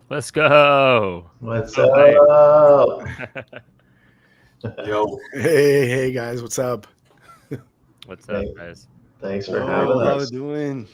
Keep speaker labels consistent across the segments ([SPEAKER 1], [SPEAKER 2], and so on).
[SPEAKER 1] Let's go.
[SPEAKER 2] What's
[SPEAKER 1] So hype.
[SPEAKER 2] up?
[SPEAKER 3] Yo,
[SPEAKER 4] Hey guys, what's up?
[SPEAKER 1] What's up,
[SPEAKER 2] Hey,
[SPEAKER 1] guys?
[SPEAKER 2] thanks for
[SPEAKER 3] oh,
[SPEAKER 2] having
[SPEAKER 5] How we
[SPEAKER 2] us.
[SPEAKER 5] doing?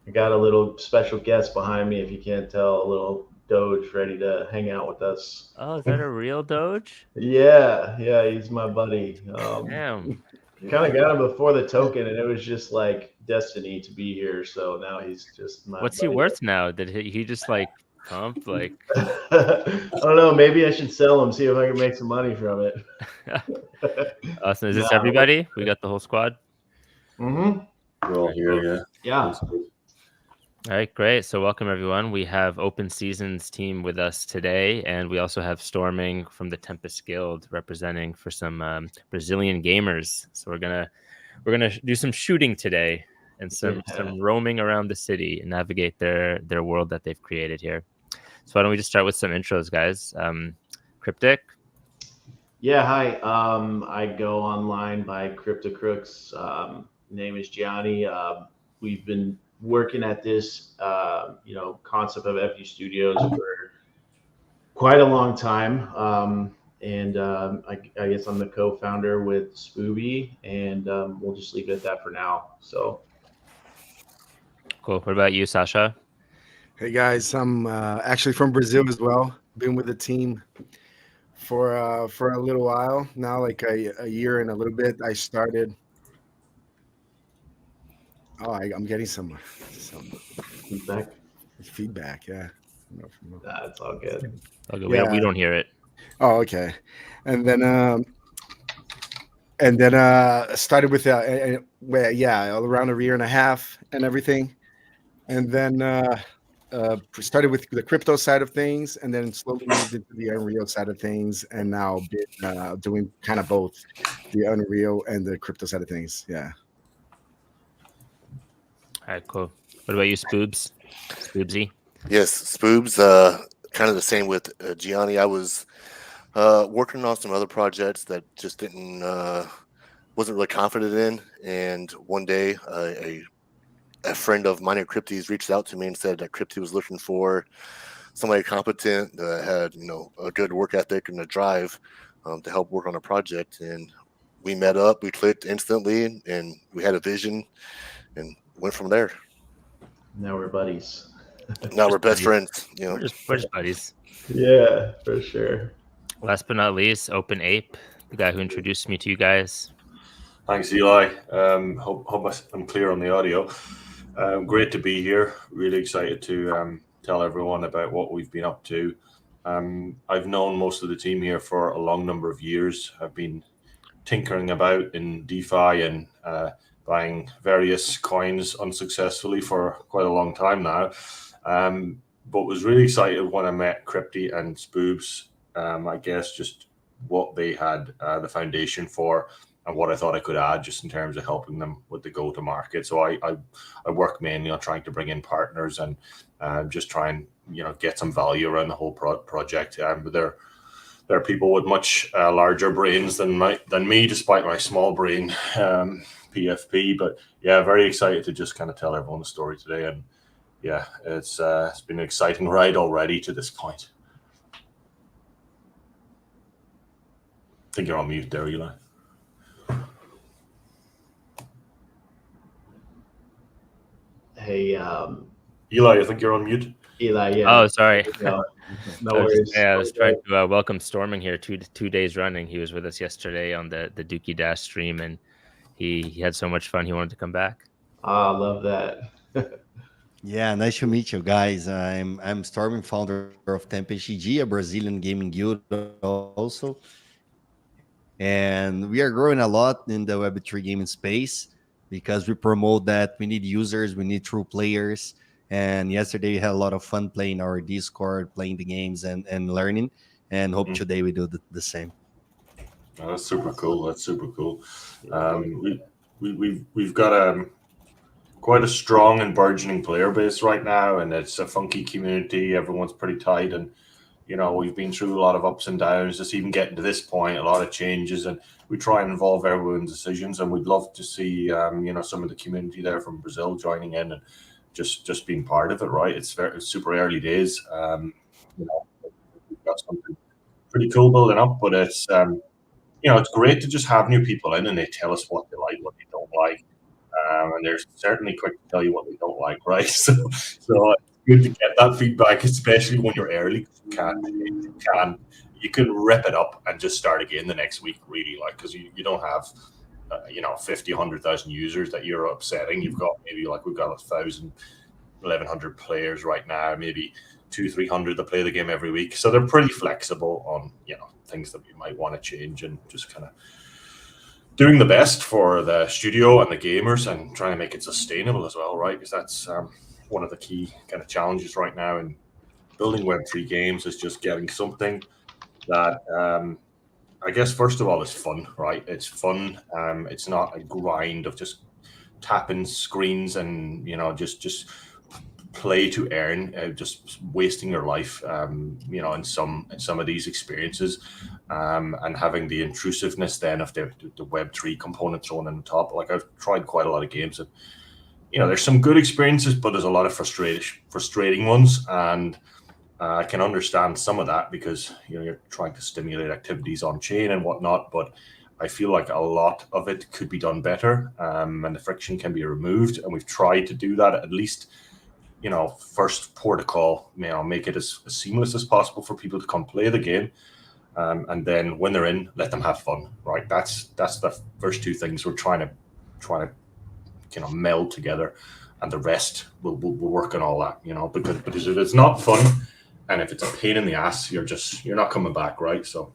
[SPEAKER 2] I got a little special guest behind me, if you can't tell, a little Doge ready to hang out with us.
[SPEAKER 1] Oh, is that a real Doge?
[SPEAKER 2] Yeah, he's my buddy.
[SPEAKER 1] Damn.
[SPEAKER 2] Kind of got him before the token, and it was just like destiny to be here. So now he's just my
[SPEAKER 1] What's he
[SPEAKER 2] buddy.
[SPEAKER 1] worth now? Did he just like pump like?
[SPEAKER 2] I don't know. Maybe I should sell him, see if I can make some money from it.
[SPEAKER 1] Awesome. Is this
[SPEAKER 2] No.
[SPEAKER 1] everybody? We got the whole squad.
[SPEAKER 2] Mm-hmm.
[SPEAKER 3] we're all here, yeah.
[SPEAKER 2] Yeah.
[SPEAKER 3] Basically.
[SPEAKER 1] All right, great. So welcome everyone. We have OpenSeason's team with us today, and we also have Storming from the Tempest Guild representing for some Brazilian gamers. So we're gonna do some shooting today and some roaming around the city and navigate their world that they've created here. So why don't we just start with some intros, guys? Cryptic.
[SPEAKER 2] Yeah, hi. I go online by CryptoCrooks. Name is Gianni. We've been working at this, concept of FU Studios for quite a long time. I guess I'm the co-founder with Spooby, and we'll just leave it at that for now. So,
[SPEAKER 1] Cool. What about you, Sasha?
[SPEAKER 4] Hey guys, I'm actually from Brazil as well. Been with the team for a little while now, like a year and a little bit. I started. I'm getting some
[SPEAKER 2] feedback.
[SPEAKER 4] feedback. Yeah.
[SPEAKER 2] That's all good.
[SPEAKER 1] Okay,
[SPEAKER 4] Yeah.
[SPEAKER 1] we don't hear it.
[SPEAKER 4] Oh, okay. And then started with all around a year and a half and everything, and then started with the crypto side of things, and then slowly moved into the Unreal side of things, and now been doing kind of both the Unreal and the crypto side of things. Yeah.
[SPEAKER 1] All right, cool. What about you, Spoobs? Spoobsy?
[SPEAKER 3] Yes, Spoobs, kind of the same with Gianni. I was working on some other projects that just wasn't really confident in. And one day, a friend of mine at Crypties reached out to me and said that Crypty was looking for somebody competent that had, a good work ethic and a drive to help work on a project. And we met up, we clicked instantly, and we had a vision and went from there.
[SPEAKER 2] Now we're buddies.
[SPEAKER 3] Now we're best friends,
[SPEAKER 1] We're just buddies.
[SPEAKER 2] Yeah, for sure.
[SPEAKER 1] Last but not least, Open Ape, the guy who introduced me to you guys.
[SPEAKER 6] Thanks, Eli. Hope I'm clear on the audio. Great to be here. Really excited to tell everyone about what we've been up to. I've known most of the team here for a long number of years. I've been tinkering about in DeFi and buying various coins unsuccessfully for quite a long time now. But was really excited when I met Crypty and Spoobs. I guess just what they had the foundation for and what I thought I could add just in terms of helping them with the go-to-market. So I work mainly on trying to bring in partners and just try and get some value around the whole project. But there are people with much larger brains than me, despite my small brain PFP. But yeah, very excited to just kind of tell everyone the story today. And yeah, it's been an exciting ride already to this point. I think you're on mute there, Eli.
[SPEAKER 2] Hey,
[SPEAKER 6] Eli, I think you're on mute.
[SPEAKER 2] Eli, yeah.
[SPEAKER 1] Oh, sorry.
[SPEAKER 2] No worries.
[SPEAKER 1] I was trying to welcome Storming here 2 days running. He was with us yesterday on the Dookie Dash stream, and he had so much fun. He wanted to come back.
[SPEAKER 2] I love that.
[SPEAKER 5] Yeah, nice to meet you guys. I'm Storming, founder of Tempest GG, a Brazilian gaming guild also. And we are growing a lot in the Web3 gaming space because we promote that we need users, we need true players. And yesterday we had a lot of fun playing our Discord, playing the games and learning. And hope today we do the same.
[SPEAKER 6] Oh, that's super cool. That's super cool. We've got quite a strong and burgeoning player base right now, and it's a funky community. Everyone's pretty tight, and we've been through a lot of ups and downs. Just even getting to this point, a lot of changes, and we try and involve everyone's decisions. And we'd love to see some of the community there from Brazil joining in and just being part of it, right? It's super early days. We've got something pretty cool building up, but it's it's great to just have new people in and they tell us what they like, what they don't like, and they're certainly quick to tell you what they don't like, right? So it's good to get that feedback, especially when you're early. You can rip it up and just start again the next week, really, like, because you don't have 50, 100,000 users that you're upsetting. You've got maybe we've got 1,000, 1,100 players right now, maybe 200-300 that play the game every week. So they're pretty flexible on things that you might want to change, and just kind of doing the best for the studio and the gamers and trying to make it sustainable as well, right? Because that's one of the key kind of challenges right now in building Web3 games, is just getting something that I guess first of all is fun, right? It's fun. It's not a grind of just tapping screens and just play to earn, just wasting your life, in some of these experiences, and having the intrusiveness then of the Web3 component thrown in the top. Like, I've tried quite a lot of games, and there's some good experiences, but there's a lot of frustrating ones, and I can understand some of that because you're trying to stimulate activities on chain and whatnot, but I feel like a lot of it could be done better, and the friction can be removed, and we've tried to do that, at least first port of call, make it as seamless as possible for people to come play the game, and then when they're in, let them have fun, right? That's the first two things we're trying to meld together, and the rest we'll work on all that, because if it's not fun and if it's a pain in the ass, you're not coming back, right? So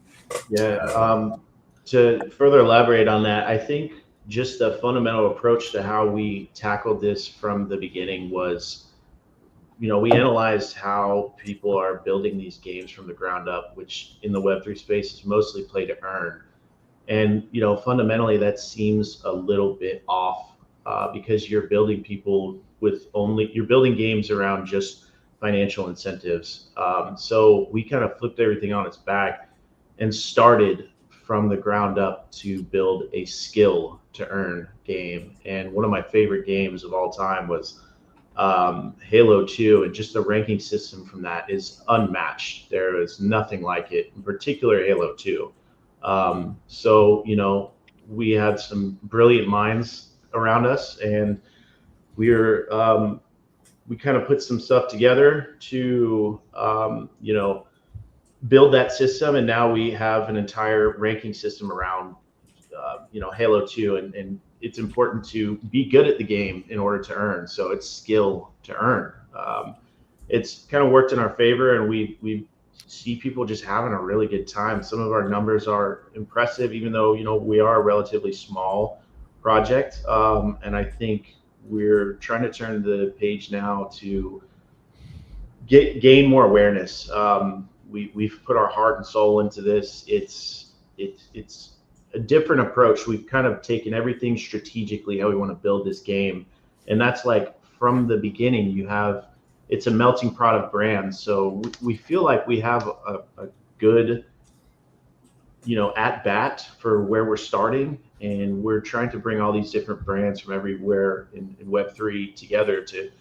[SPEAKER 2] to further elaborate on that, I think just the fundamental approach to how we tackled this from the beginning was, we analyzed how people are building these games from the ground up, which in the Web3 space is mostly play to earn. And, fundamentally that seems a little bit off, because you're building you're building games around just financial incentives. So we kind of flipped everything on its back and started from the ground up to build a skill to earn game. And one of my favorite games of all time was Halo 2, and just the ranking system from that is unmatched. There is nothing like it, in particular Halo 2. So we had some brilliant minds around us, and we kind of put some stuff together to build that system, and now we have an entire ranking system around Halo 2, and it's important to be good at the game in order to earn. So it's skill to earn. It's kind of worked in our favor, and we see people just having a really good time. Some of our numbers are impressive, even though we are a relatively small project, and I think we're trying to turn the page now to gain more awareness. We've put our heart and soul into this. It's a different approach. We've kind of taken everything strategically, how we want to build this game, and that's like from the beginning. It's a melting pot of brands, so we feel like we have a good at bat for where we're starting, and we're trying to bring all these different brands from everywhere in Web3 together to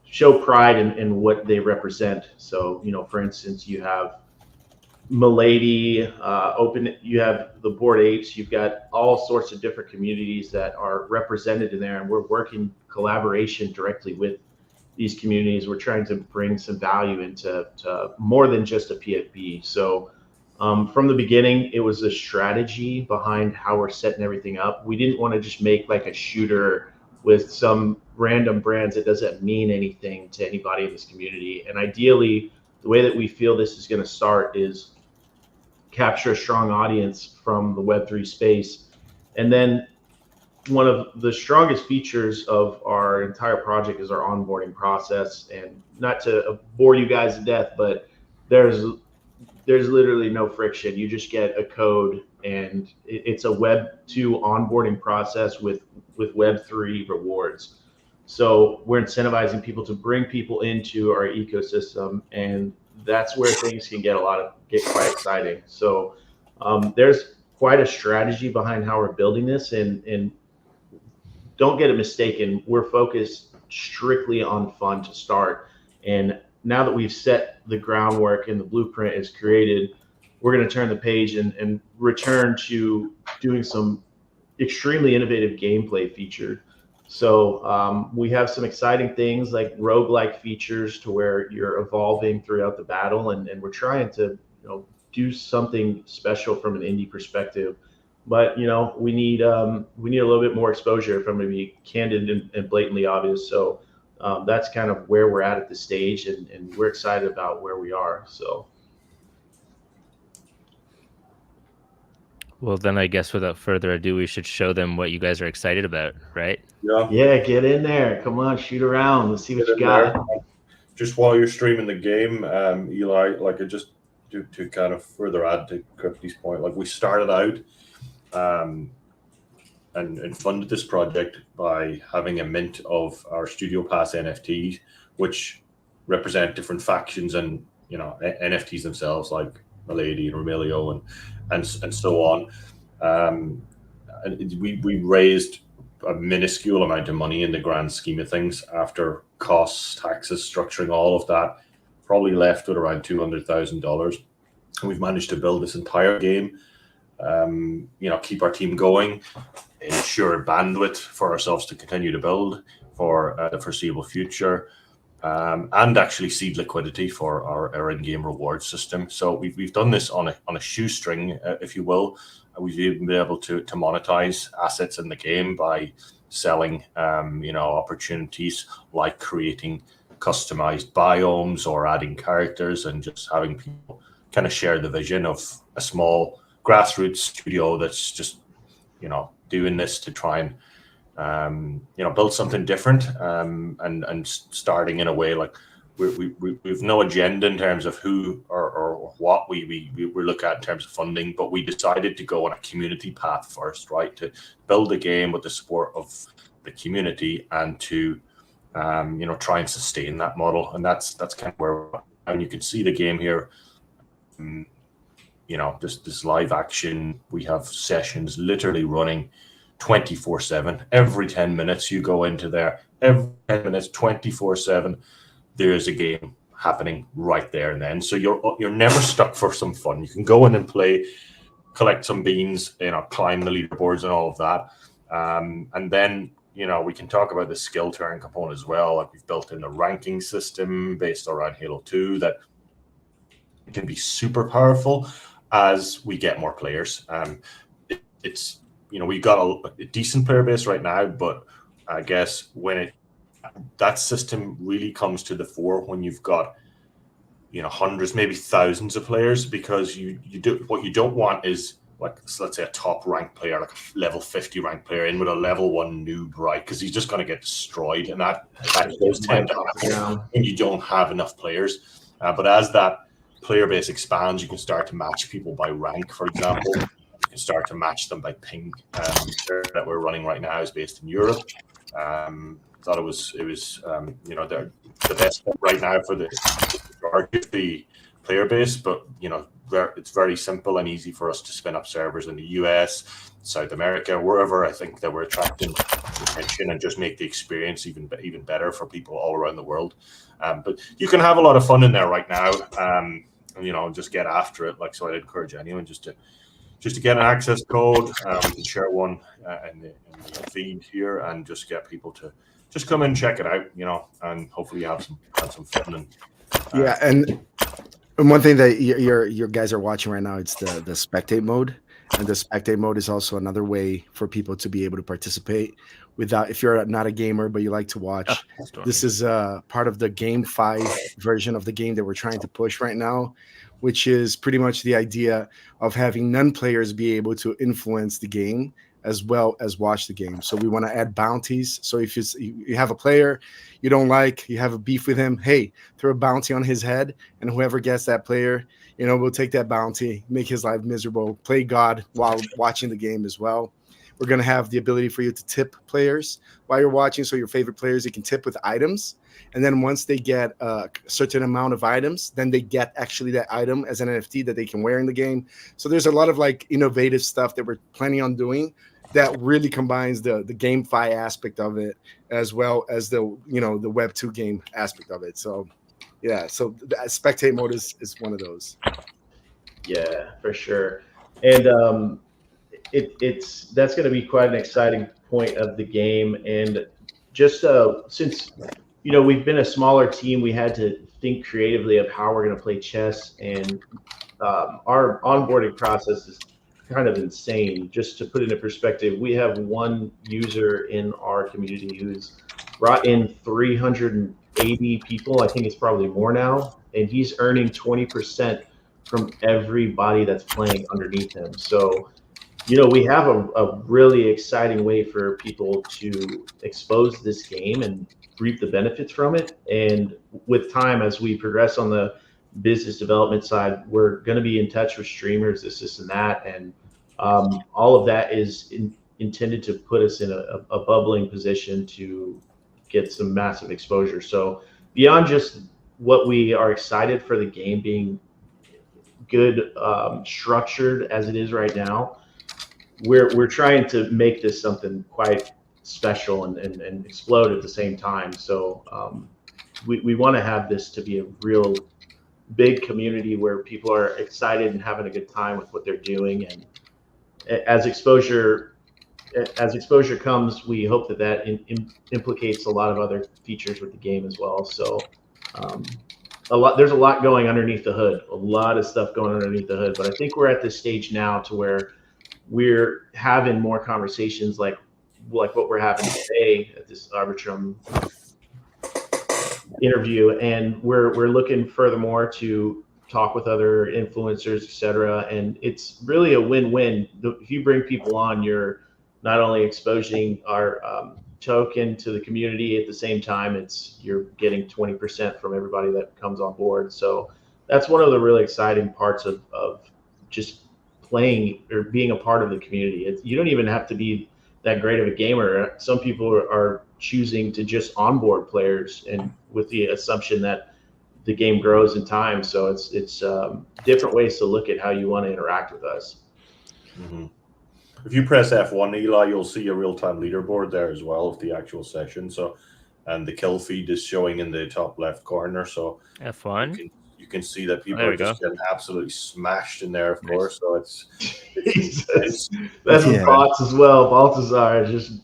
[SPEAKER 2] show pride in what they represent. So for instance, you have Milady, you have the Bored Apes, you've got all sorts of different communities that are represented in there, and we're working collaboration directly with these communities. We're trying to bring some value into more than just a PFP. So from the beginning, it was a strategy behind how we're setting everything up. We didn't want to just make like a shooter with some random brands that doesn't mean anything to anybody in this community. And ideally, the way that we feel this is going to start is capture a strong audience from the Web3 space. And then one of the strongest features of our entire project is our onboarding process. And not to bore you guys to death, but there's literally no friction. You just get a code, and it's a Web2 onboarding process with Web3 rewards. So we're incentivizing people to bring people into our ecosystem, and that's where things can get quite exciting. So there's quite a strategy behind how we're building this, and don't get it mistaken. We're focused strictly on fun to start. And now that we've set the groundwork and the blueprint is created, we're going to turn the page and return to doing some extremely innovative gameplay feature. So we have some exciting things like roguelike features to where you're evolving throughout the battle, and we're trying to do something special from an indie perspective. But we need a little bit more exposure, if I'm going to be candid and blatantly obvious. So that's kind of where we're at this stage, and we're excited about where we are. So.
[SPEAKER 1] Well, then I guess without further ado, we should show them what you guys are excited about, right?
[SPEAKER 2] Yeah, get in there. Come on, shoot around. Let's see what you got.
[SPEAKER 6] Just while you're streaming the game, Eli, like just to kind of further add to Crypty's point, like we started out and funded this project by having a mint of our Studio Pass NFTs, which represent different factions and NFTs themselves, like Milady and Remilio and so on. And we raised a minuscule amount of money in the grand scheme of things after costs, taxes, structuring, all of that, probably left with around $200,000. And we've managed to build this entire game, keep our team going, ensure bandwidth for ourselves to continue to build for the foreseeable future, and actually seed liquidity for our in-game reward system. So we've done this on a shoestring, if you will. We've even been able to monetize assets in the game by selling, opportunities like creating customized biomes or adding characters and just having people kind of share the vision of a small grassroots studio that's just, doing this to try and build something different, and starting in a way like we've no agenda in terms of who or what we look at in terms of funding, but we decided to go on a community path first, right? To build a game with the support of the community and to try and sustain that model, and that's kind of where. And you can see the game here. This live action. We have sessions literally running 24/7. Every 10 minutes you go into there. Every 10 minutes, 24/7. There's a game happening right there and then. So you're never stuck for some fun. You can go in and play, collect some beans, climb the leaderboards and all of that. And then, we can talk about the skill turn component as well. Like we've built in a ranking system based around Halo 2 that can be super powerful as we get more players. It's we've got a decent player base right now, but I guess that system really comes to the fore when you've got hundreds, maybe thousands of players, because what you don't want is, like, so let's say a top ranked player, like a level 50 ranked player in with a level 1 noob, right? Because he's just going to get destroyed, and that does tend to happen when you don't have enough players. But as that player base expands, you can start to match people by rank, for example. You can start to match them by ping. That we're running right now is based in Europe. Thought it was they're the best right now for the player base, but it's very simple and easy for us to spin up servers in the US, South America, wherever. I think that we're attracting attention and just make the experience even better for people all around the world. But you can have a lot of fun in there right now, and just get after it. Like, so I'd encourage anyone just to get an access code. We can share one in the feed here, and just get people to just come and check it out, and hopefully have some fun.
[SPEAKER 4] And one thing that your guys are watching right now, it's the spectate mode, and the spectate mode is also another way for people to be able to participate without, if you're not a gamer but you like to watch. This is part of the Game 5 version of the game that we're trying to push right now, which is pretty much the idea of having non-players be able to influence the game as well as watch the game. So we want to add bounties. So if you have a player you don't like, you have a beef with him, hey, throw a bounty on his head, and whoever gets that player, we'll take that bounty, make his life miserable, play God while watching the game as well. We're going to have the ability for you to tip players while you're watching. So your favorite players, you can tip with items. And then once they get a certain amount of items, then they get actually that item as an NFT that they can wear in the game. So there's a lot of innovative stuff that we're planning on doing that really combines the GameFi aspect of it as well as the the Web 2 game aspect of it. So yeah, so the spectate mode is one of those.
[SPEAKER 2] Yeah, for sure. And it's that's going to be quite an exciting point of the game. And just since we've been a smaller team, we had to think creatively of how we're going to play chess, and our onboarding process is kind of insane. Just to put it in perspective, we have one user in our community who's brought in 380 people. I think it's probably more now, and he's earning 20% from everybody that's playing underneath him. So we have a really exciting way for people to expose this game and reap the benefits from it. And with time, as we progress on the business development side, we're going to be in touch with streamers, this and that. And all of that is intended to put us in a bubbling position to get some massive exposure. So beyond just what we are excited for the game being good, structured as it is right now, we're trying to make this something quite special and explode at the same time. So we want to have this to be a real big community where people are excited and having a good time with what they're doing. And as exposure comes, we hope that implicates a lot of other features with the game as well. So there's a lot going underneath the hood, a lot of stuff going underneath the hood. But I think we're at this stage now to where we're having more conversations like what we're having today at this Arbitrum interview, and we're looking furthermore to talk with other influencers, etc. And it's really a win-win. If you bring people on, you're not only exposing our token to the community, at the same time you're getting 20% from everybody that comes on board. So that's one of the really exciting parts of just playing or being a part of the community. You don't even have to be that great of a gamer. Some people are choosing to just onboard players, and with the assumption that the game grows in time. So it's different ways to look at how you want to interact with us.
[SPEAKER 6] Mm-hmm. If you press F1, Eli, you'll see a real-time leaderboard there as well of the actual session. So, and the kill feed is showing in the top left corner. So
[SPEAKER 1] F1.
[SPEAKER 6] You can see that people are just getting absolutely smashed in there, of course. So it's
[SPEAKER 2] that's with bots as well. Baltazar just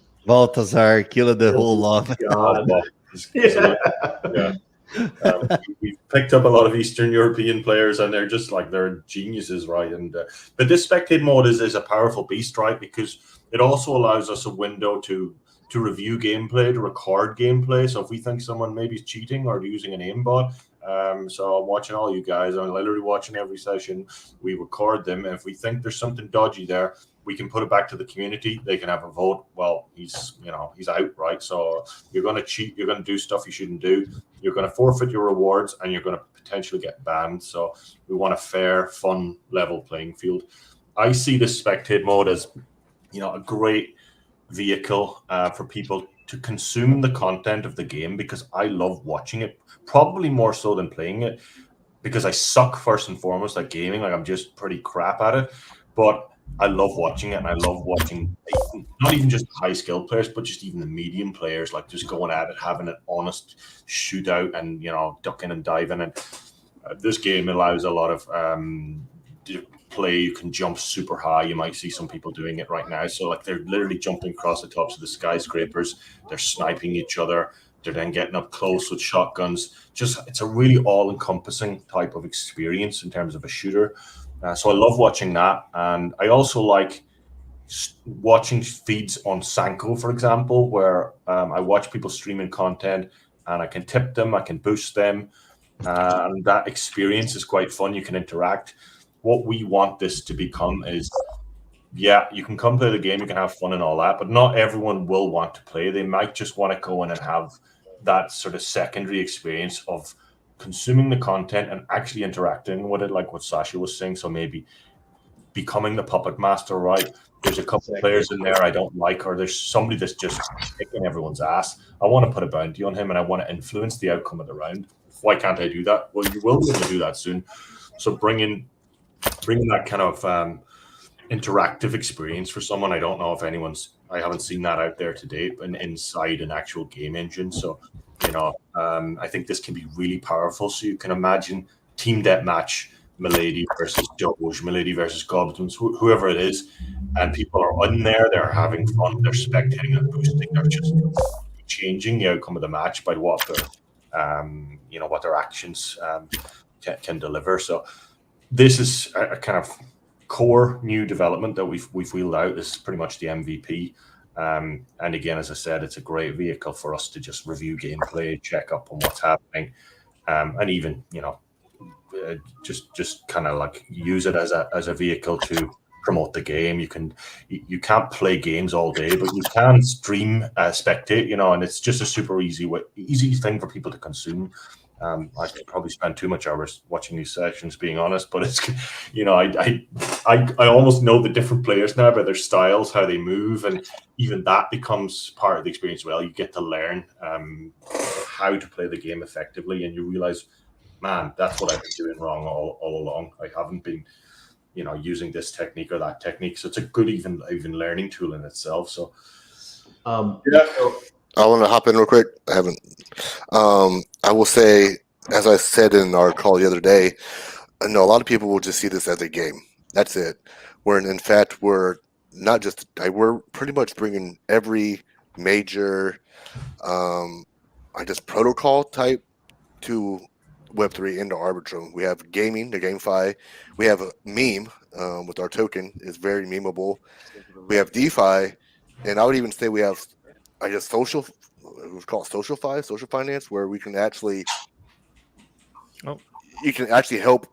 [SPEAKER 5] killed the whole lot.
[SPEAKER 2] God.
[SPEAKER 6] We've picked up a lot of Eastern European players, and they're just they're geniuses, right? And but this spectate mode is a powerful beast, right? Because it also allows us a window to review gameplay, to record gameplay. So if we think someone maybe is cheating or using an aimbot, so I'm watching all you guys. I'm literally watching every session. We record them, and if we think there's something dodgy there, we can put it back to the community. They can have a vote. Well, he's out, right? So you're going to cheat. You're going to do stuff you shouldn't do. You're going to forfeit your rewards, and you're going to potentially get banned. So we want a fair, fun, level playing field. I see this spectate mode as a great vehicle for people to consume the content of the game, because I love watching it, probably more so than playing it, because I suck first and foremost at gaming. I'm just pretty crap at it, but I love watching it, and I love watching not even just high skilled players, but just even the medium players, just going at it, having an honest shootout, and ducking and diving. And this game allows a lot of play. You can jump super high. You might see some people doing it right now. So they're literally jumping across the tops of the skyscrapers. They're sniping each other. They're then getting up close with shotguns. It's a really all-encompassing type of experience in terms of a shooter. So I love watching that. And I also like watching feeds on Sanko, for example, where I watch people streaming content, and I can tip them, I can boost them. And that experience is quite fun. You can interact. What we want this to become is, you can come play the game, you can have fun and all that, but not everyone will want to play. They might just want to go in and have that sort of secondary experience of consuming the content and actually interacting with it, like what Sasha was saying. So maybe becoming the puppet master, right? There's a couple of players in there I don't like, or there's somebody that's just kicking everyone's ass. I want to put a bounty on him, and I want to influence the outcome of the round. Why can't I do that? Well, you will be able to do that soon. So bringing that kind of interactive experience for someone. I don't know if I haven't seen that out there to date, but inside an actual game engine. So, I think this can be really powerful. So you can imagine team deathmatch, Milady versus Doge, Milady versus Goblins, whoever it is, and people are in there, they're having fun, they're spectating and boosting, they're just changing the outcome of the match by what their actions can deliver. So this is a kind of core new development that we've wheeled out. This is pretty much the MVP. And again, as I said, it's a great vehicle for us to just review gameplay, check up on what's happening, and even just kind of like use it as a vehicle to promote the game. You can't play games all day, but you can stream, spectate, and it's just a super easy thing for people to consume. I could probably spend too much hours watching these sessions, being honest, but it's, I almost know the different players now by their styles, how they move, and even that becomes part of the experience. Well, you get to learn how to play the game effectively, and you realize, man, that's what I've been doing wrong all along. I haven't been, using this technique or that technique. So it's a good even learning tool in itself. So,
[SPEAKER 3] I want to hop in real quick. I haven't. I will say, as I said in our call the other day, I know a lot of people will just see this as a game. That's it. When in fact we're not just. We're pretty much bringing every major, protocol type to Web3 into Arbitrum. We have gaming, the GameFi. We have a meme with our token. It's very memeable. We have DeFi, and I would even say we have, social. We call it social finance, where we can actually, you can actually help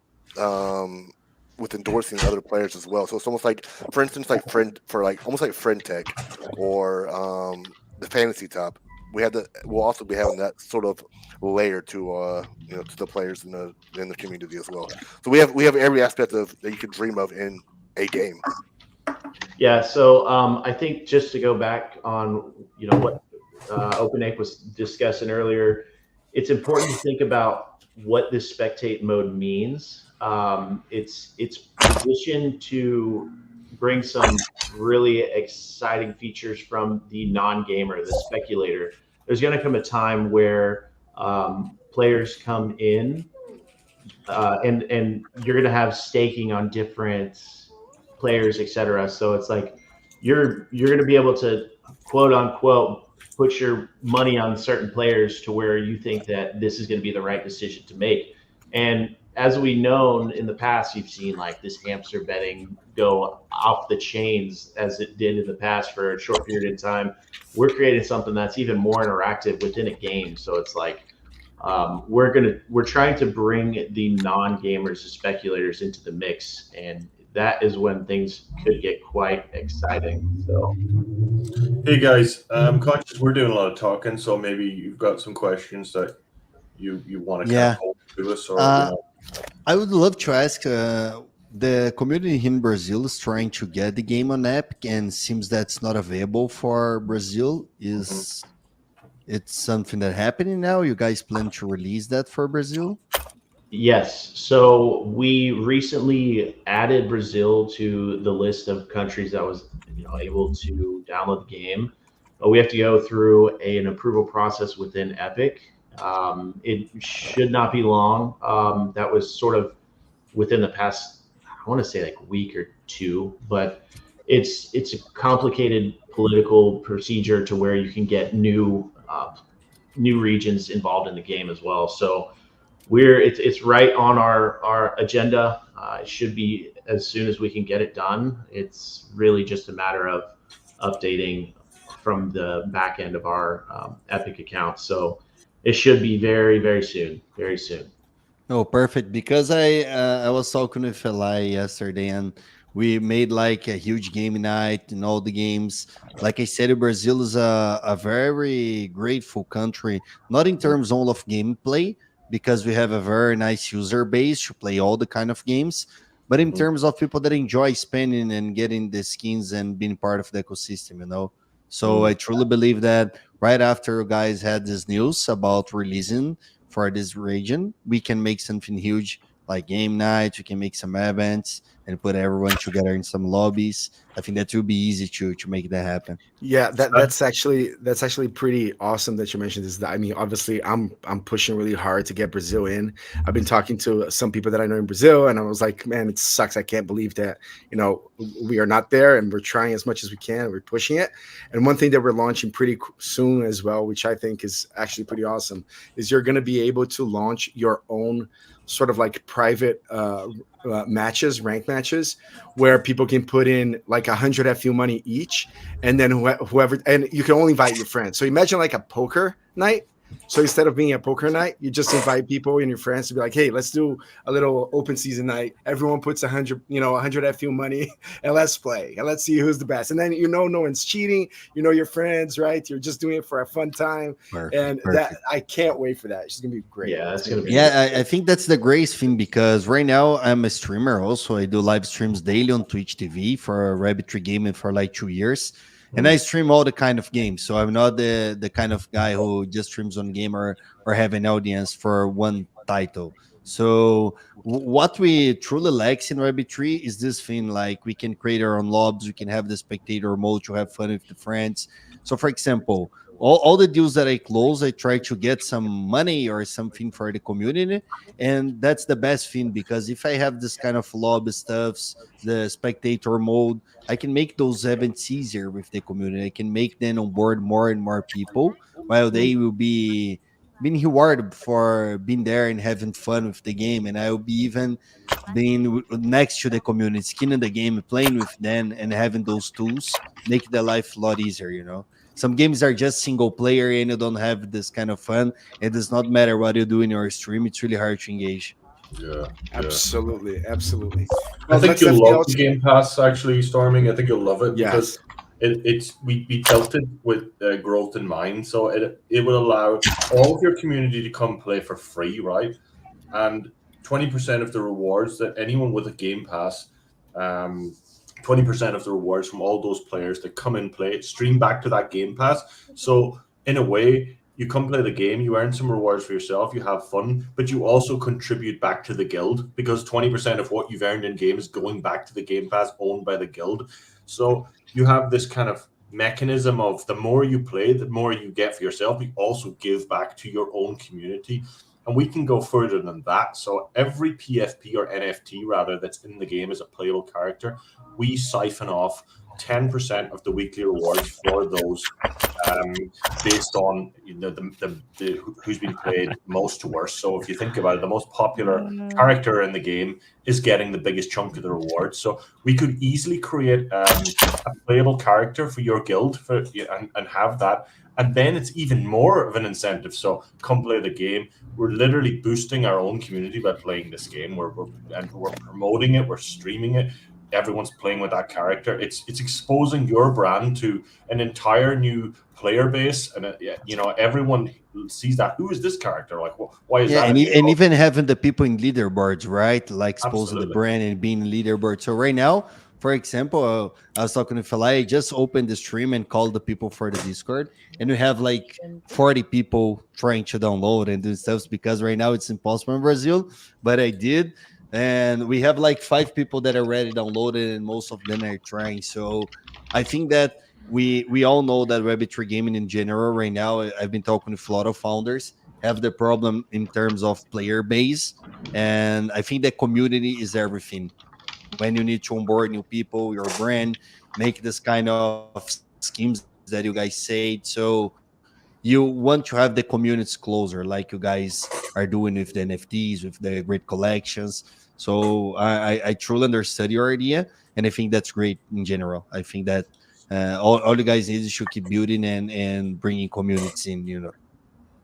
[SPEAKER 3] with endorsing other players as well. So it's almost like, for instance, almost like friend tech or the fantasy top. We'll also be having that sort of layer to to the players in the community as well. So we have every aspect of that you could dream of in a game.
[SPEAKER 2] Yeah. So I think just to go back on what OpenApe was discussing earlier, it's important to think about what this spectate mode means. It's positioned to bring some really exciting features from the non-gamer, the speculator. There's going to come a time where players come in and you're going to have staking on different players, etc. So it's like you're going to be able to quote unquote put your money on certain players to where you think that this is going to be the right decision to make. And as we known in the past, you've seen like this hamster betting go off the chains as it did in the past for a short period of time. We're creating something that's even more interactive within a game. So it's like we're trying to bring the non-gamers, the speculators into the mix, and that is when things could get quite exciting. So,
[SPEAKER 6] hey guys, conscious we're doing a lot of talking, so maybe you've got some questions that you want to kind of hold to us, or
[SPEAKER 5] I would love to ask. The community in Brazil is trying to get the game on Epic, and seems that's not available for Brazil. Is it's something that happening now? You guys plan to release that for Brazil?
[SPEAKER 2] Yes. So we recently added Brazil to the list of countries that was able to download the game. But we have to go through an approval process within Epic. It should not be long. That was sort of within the past, I want to say like a week or two, but it's a complicated political procedure to where you can get new regions involved in the game as well. So it's right on our agenda. It should be as soon as we can get it done. It's really just a matter of updating from the back end of our Epic account. So it should be very, very soon. Very soon.
[SPEAKER 5] Oh, perfect. Because I was talking with Eli yesterday, and we made like a huge game night and all the games. Like I said, Brazil is a very grateful country, not in terms only of gameplay, because we have a very nice user base to play all the kind of games, but in terms of people that enjoy spending and getting the skins and being part of the ecosystem. So I truly believe that right after you guys had this news about releasing for this region, we can make something huge like game nights. We can make some events and put everyone together in some lobbies. I think that will be easy to make that happen.
[SPEAKER 4] Yeah, that's actually pretty awesome that you mentioned this. I mean, obviously, I'm pushing really hard to get Brazil in. I've been talking to some people that I know in Brazil, and I was like, man, it sucks. I can't believe that we are not there, and we're trying as much as we can. We're pushing it. And one thing that we're launching pretty soon as well, which I think is actually pretty awesome, is you're going to be able to launch your own sort of like private matches, rank matches, where people can put in like 100 FU money each, and then whoever, and you can only invite your friends. So imagine like a poker night. So instead of being a poker night, you just invite people and your friends to be like, hey, let's do a little open season night. Everyone puts 100 FU money, and let's play and let's see who's the best. And then no one's cheating. Your friends, right? You're just doing it for a fun time. And that I can't wait for that. It's gonna be great.
[SPEAKER 2] Yeah, that's gonna be.
[SPEAKER 5] Yeah, I think that's the greatest thing because right now I'm a streamer also. I do live streams daily on Twitch TV for Rabbitry Gaming for like 2 years. And I stream all the kind of games. So I'm not the kind of guy who just streams on game or have an audience for one title. So what we truly like in Rabbitry is this thing like we can create our own lobs, we can have the spectator mode to have fun with the friends. So for example, all the deals that I close, I try to get some money or something for the community. And that's the best thing because if I have this kind of lobby stuffs, the spectator mode, I can make those events easier with the community. I can make them onboard more and more people while they will be being rewarded for being there and having fun with the game. And I will be even being next to the community, skin in the game, playing with them and having those tools make their life a lot easier. Some games are just single player and you don't have this kind of fun. It does not matter what you do in your stream. It's really hard to engage.
[SPEAKER 6] Yeah,
[SPEAKER 4] Absolutely.
[SPEAKER 6] I think
[SPEAKER 4] let's
[SPEAKER 6] you'll
[SPEAKER 4] definitely
[SPEAKER 6] love
[SPEAKER 4] also-
[SPEAKER 6] the Game Pass, actually, Storming. I think you'll love it
[SPEAKER 4] Yes.
[SPEAKER 6] because we built it with growth in mind. So it will allow all of your community to come play for free, right? And 20% of the rewards that anyone with a Game Pass, 20% of the rewards from all those players that come and play, stream back to that Game Pass. So in a way, you come play the game, you earn some rewards for yourself, you have fun, but you also contribute back to the guild because 20% of what you've earned in game is going back to the Game Pass owned by the guild. So you have this kind of mechanism of the more you play, the more you get for yourself. You also give back to your own community. And we can go further than that. So every PFP or NFT rather that's in the game as a playable character, we siphon off 10% of the weekly rewards for those based on who's been played most to worst. So if you think about it, the most popular character in the game is getting the biggest chunk of the rewards. So we could easily create a playable character for your guild and have that. And then it's even more of an incentive. So come play the game. We're literally boosting our own community by playing this game. We're promoting it. We're streaming it. Everyone's playing with that character. It's exposing your brand to an entire new player base, and everyone sees that. Who is this character? Like, why is that?
[SPEAKER 5] And even having the people in leaderboards, right? Like exposing the brand and being leaderboard. So right now, for example, I was talking to Falai. I just opened the stream and called the people for the Discord, and we have like 40 people trying to download and do stuff because right now it's impossible in Brazil, but I did. And we have like 5 people that already downloaded, and most of them are trying. So I think that we all know that Web3 gaming in general right now, I've been talking with a lot of founders, have the problem in terms of player base. And I think that community is everything. When you need to onboard new people, your brand, make this kind of schemes that you guys said. So you want to have the communities closer, like you guys are doing with the NFTs, with the great collections. So I truly understood your idea, and I think that's great in general. I think that all you guys need is to keep building and bringing communities in.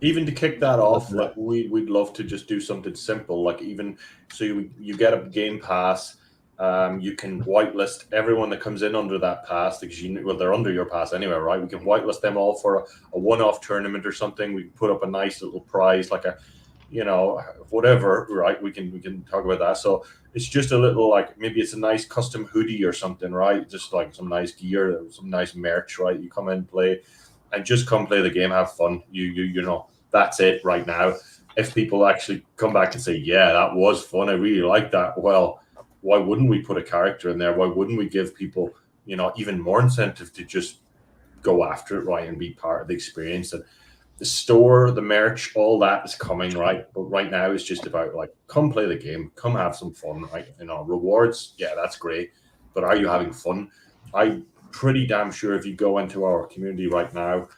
[SPEAKER 6] Even to kick that off, like we'd love to just do something simple, like even so you get a Game Pass. You can whitelist everyone that comes in under that pass because they're under your pass anyway, right? We can whitelist them all for a one-off tournament or something. We can put up a nice little prize, like whatever, right? We can talk about that. So it's just a little like maybe it's a nice custom hoodie or something, right? Just like some nice gear, some nice merch, right? You come in, play, and just come play the game, have fun. that's it right now. If people actually come back and say, yeah, that was fun, I really like that, well, why wouldn't we put a character in there? Why wouldn't we give people, even more incentive to just go after it, right, and be part of the experience? And the store, the merch, all that is coming, right? But right now it's just about like, come play the game, come have some fun, right? Rewards, yeah, that's great. But are you having fun? I'm pretty damn sure if you go into our community right now,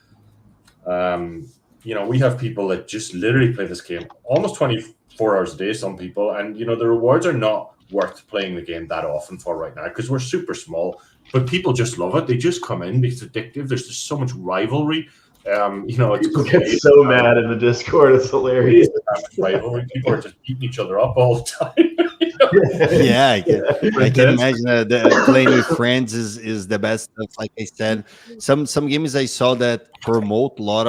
[SPEAKER 6] we have people that just literally play this game almost 24 hours a day, some people. And, the rewards are not worth playing the game that often for right now because we're super small. But people just love it. They just come in. It's addictive. There's just so much rivalry.
[SPEAKER 2] People get so mad in the Discord. It's hilarious.
[SPEAKER 6] Rivalry. People are just beating each other up all the time.
[SPEAKER 5] Yeah, I can imagine that playing with friends is the best stuff. Like I said, some games I saw that promote a lot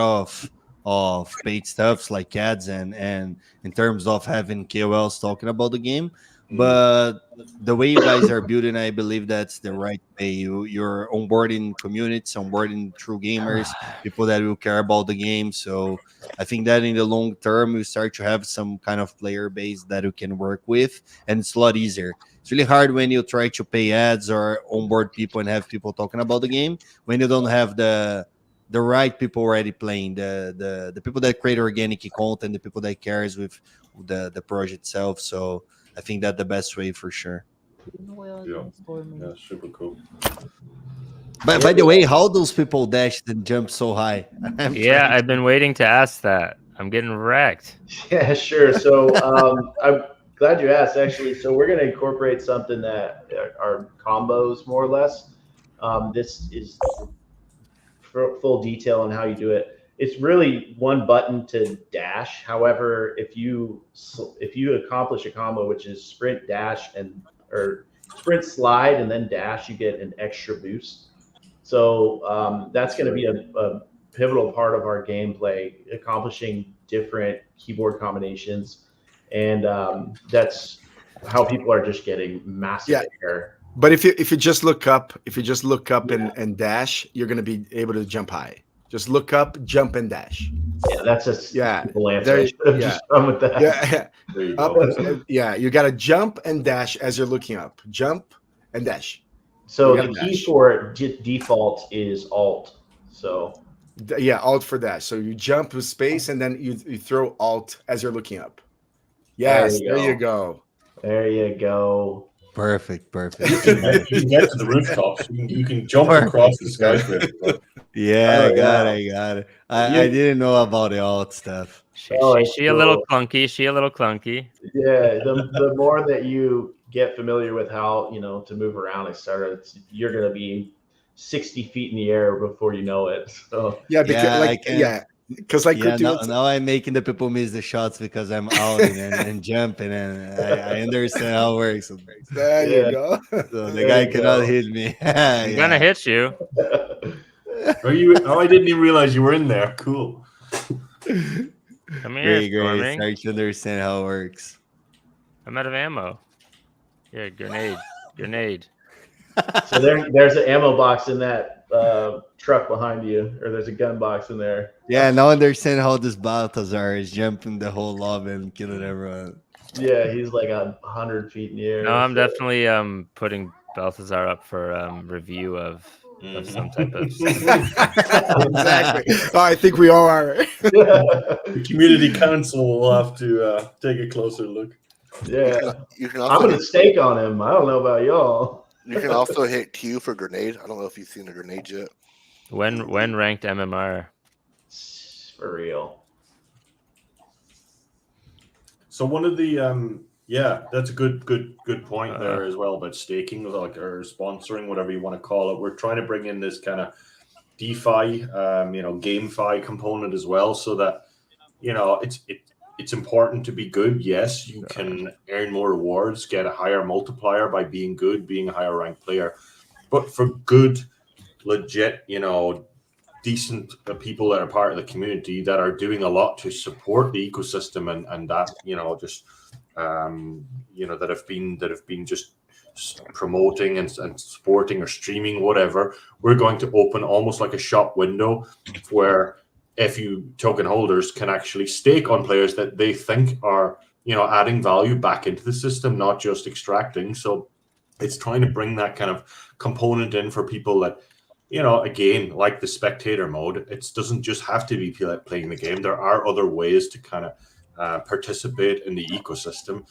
[SPEAKER 5] of paid stuffs like ads and in terms of having KOLs talking about the game. But the way you guys are building, I believe that's the right way. You're onboarding communities, onboarding true gamers, people that will care about the game. So I think that in the long term, you start to have some kind of player base that you can work with, and it's a lot easier. It's really hard when you try to pay ads or onboard people and have people talking about the game when you don't have the right people already playing, the people that create organic content, the people that cares with the project itself. So I think that's the best way for sure.
[SPEAKER 6] Yeah, super cool.
[SPEAKER 5] But by the way, how those people dashed and jumped so high?
[SPEAKER 1] I've been waiting to ask that. I'm getting wrecked.
[SPEAKER 2] Yeah, sure. So I'm glad you asked, actually. So we're going to incorporate something that are combos, more or less. This is full detail on how you do it. It's really one button to dash. However, if you accomplish a combo, which is sprint, dash, or sprint, slide, and then dash, you get an extra boost. So that's going to be a pivotal part of our gameplay, accomplishing different keyboard combinations, and that's how people are just getting massive air.
[SPEAKER 4] But if you just look up, and dash, you're going to be able to jump high. Just look up, jump, and dash.
[SPEAKER 2] Yeah, that's a simple answer.
[SPEAKER 4] There,
[SPEAKER 2] I should have just gone with that.
[SPEAKER 4] Yeah,
[SPEAKER 6] There you
[SPEAKER 4] up,
[SPEAKER 6] go.
[SPEAKER 4] you got to jump and dash as you're looking up. Jump and dash.
[SPEAKER 2] So the key for default is Alt. So
[SPEAKER 4] Alt for dash. So you jump with space and then you throw Alt as you're looking up. Yes, there you go.
[SPEAKER 2] There you go.
[SPEAKER 5] Perfect.
[SPEAKER 6] You can get to the rooftops. You can jump across the skyscraper.
[SPEAKER 5] Yeah, I got it. I didn't know about the alt stuff.
[SPEAKER 1] She a little clunky.
[SPEAKER 2] Yeah, the more that you get familiar with how to move around, etc., you're gonna be 60 feet in the air before you know it. So
[SPEAKER 4] because
[SPEAKER 5] now I'm making the people miss the shots because I'm out and jumping, and I understand how it works.
[SPEAKER 4] There you go.
[SPEAKER 5] So the guy cannot hit me.
[SPEAKER 1] I'm gonna hit you.
[SPEAKER 6] Are you? Oh, I didn't even realize you were in there. Cool.
[SPEAKER 1] Come here,
[SPEAKER 5] great. Start to understand how it works.
[SPEAKER 1] I'm out of ammo. Yeah, grenade.
[SPEAKER 2] So there's an ammo box in that truck behind you, or there's a gun box in there.
[SPEAKER 5] Yeah, now I understand how this Balthazar is jumping the whole lobby and killing everyone.
[SPEAKER 2] Yeah, he's like 100 feet in the air.
[SPEAKER 1] No, I'm definitely putting Balthazar up for review of some type of.
[SPEAKER 4] Exactly. Oh, I think we all are.
[SPEAKER 6] The community council will have to take a closer look.
[SPEAKER 2] Yeah,
[SPEAKER 3] You can
[SPEAKER 2] I'm
[SPEAKER 3] also
[SPEAKER 2] gonna stake on him. I don't know about y'all.
[SPEAKER 3] you can also hit Q for grenade. I don't know if you've seen a grenade yet.
[SPEAKER 1] When ranked MMR?
[SPEAKER 2] For real.
[SPEAKER 6] So one of the that's a good point there as well about staking, like, or sponsoring, whatever you want to call it. We're trying to bring in this kind of DeFi, GameFi component as well, so that it's important to be good. Yes, you can earn more rewards, get a higher multiplier by being good, being a higher ranked player, but for good, legit, decent people that are part of the community that are doing a lot to support the ecosystem and that that have been just promoting and supporting or streaming, whatever. We're going to open almost like a shop window where FU token holders can actually stake on players that they think are, adding value back into the system, not just extracting. So it's trying to bring that kind of component in for people that, again, like the spectator mode, it doesn't just have to be playing the game. There are other ways to kind of participate in the ecosystem.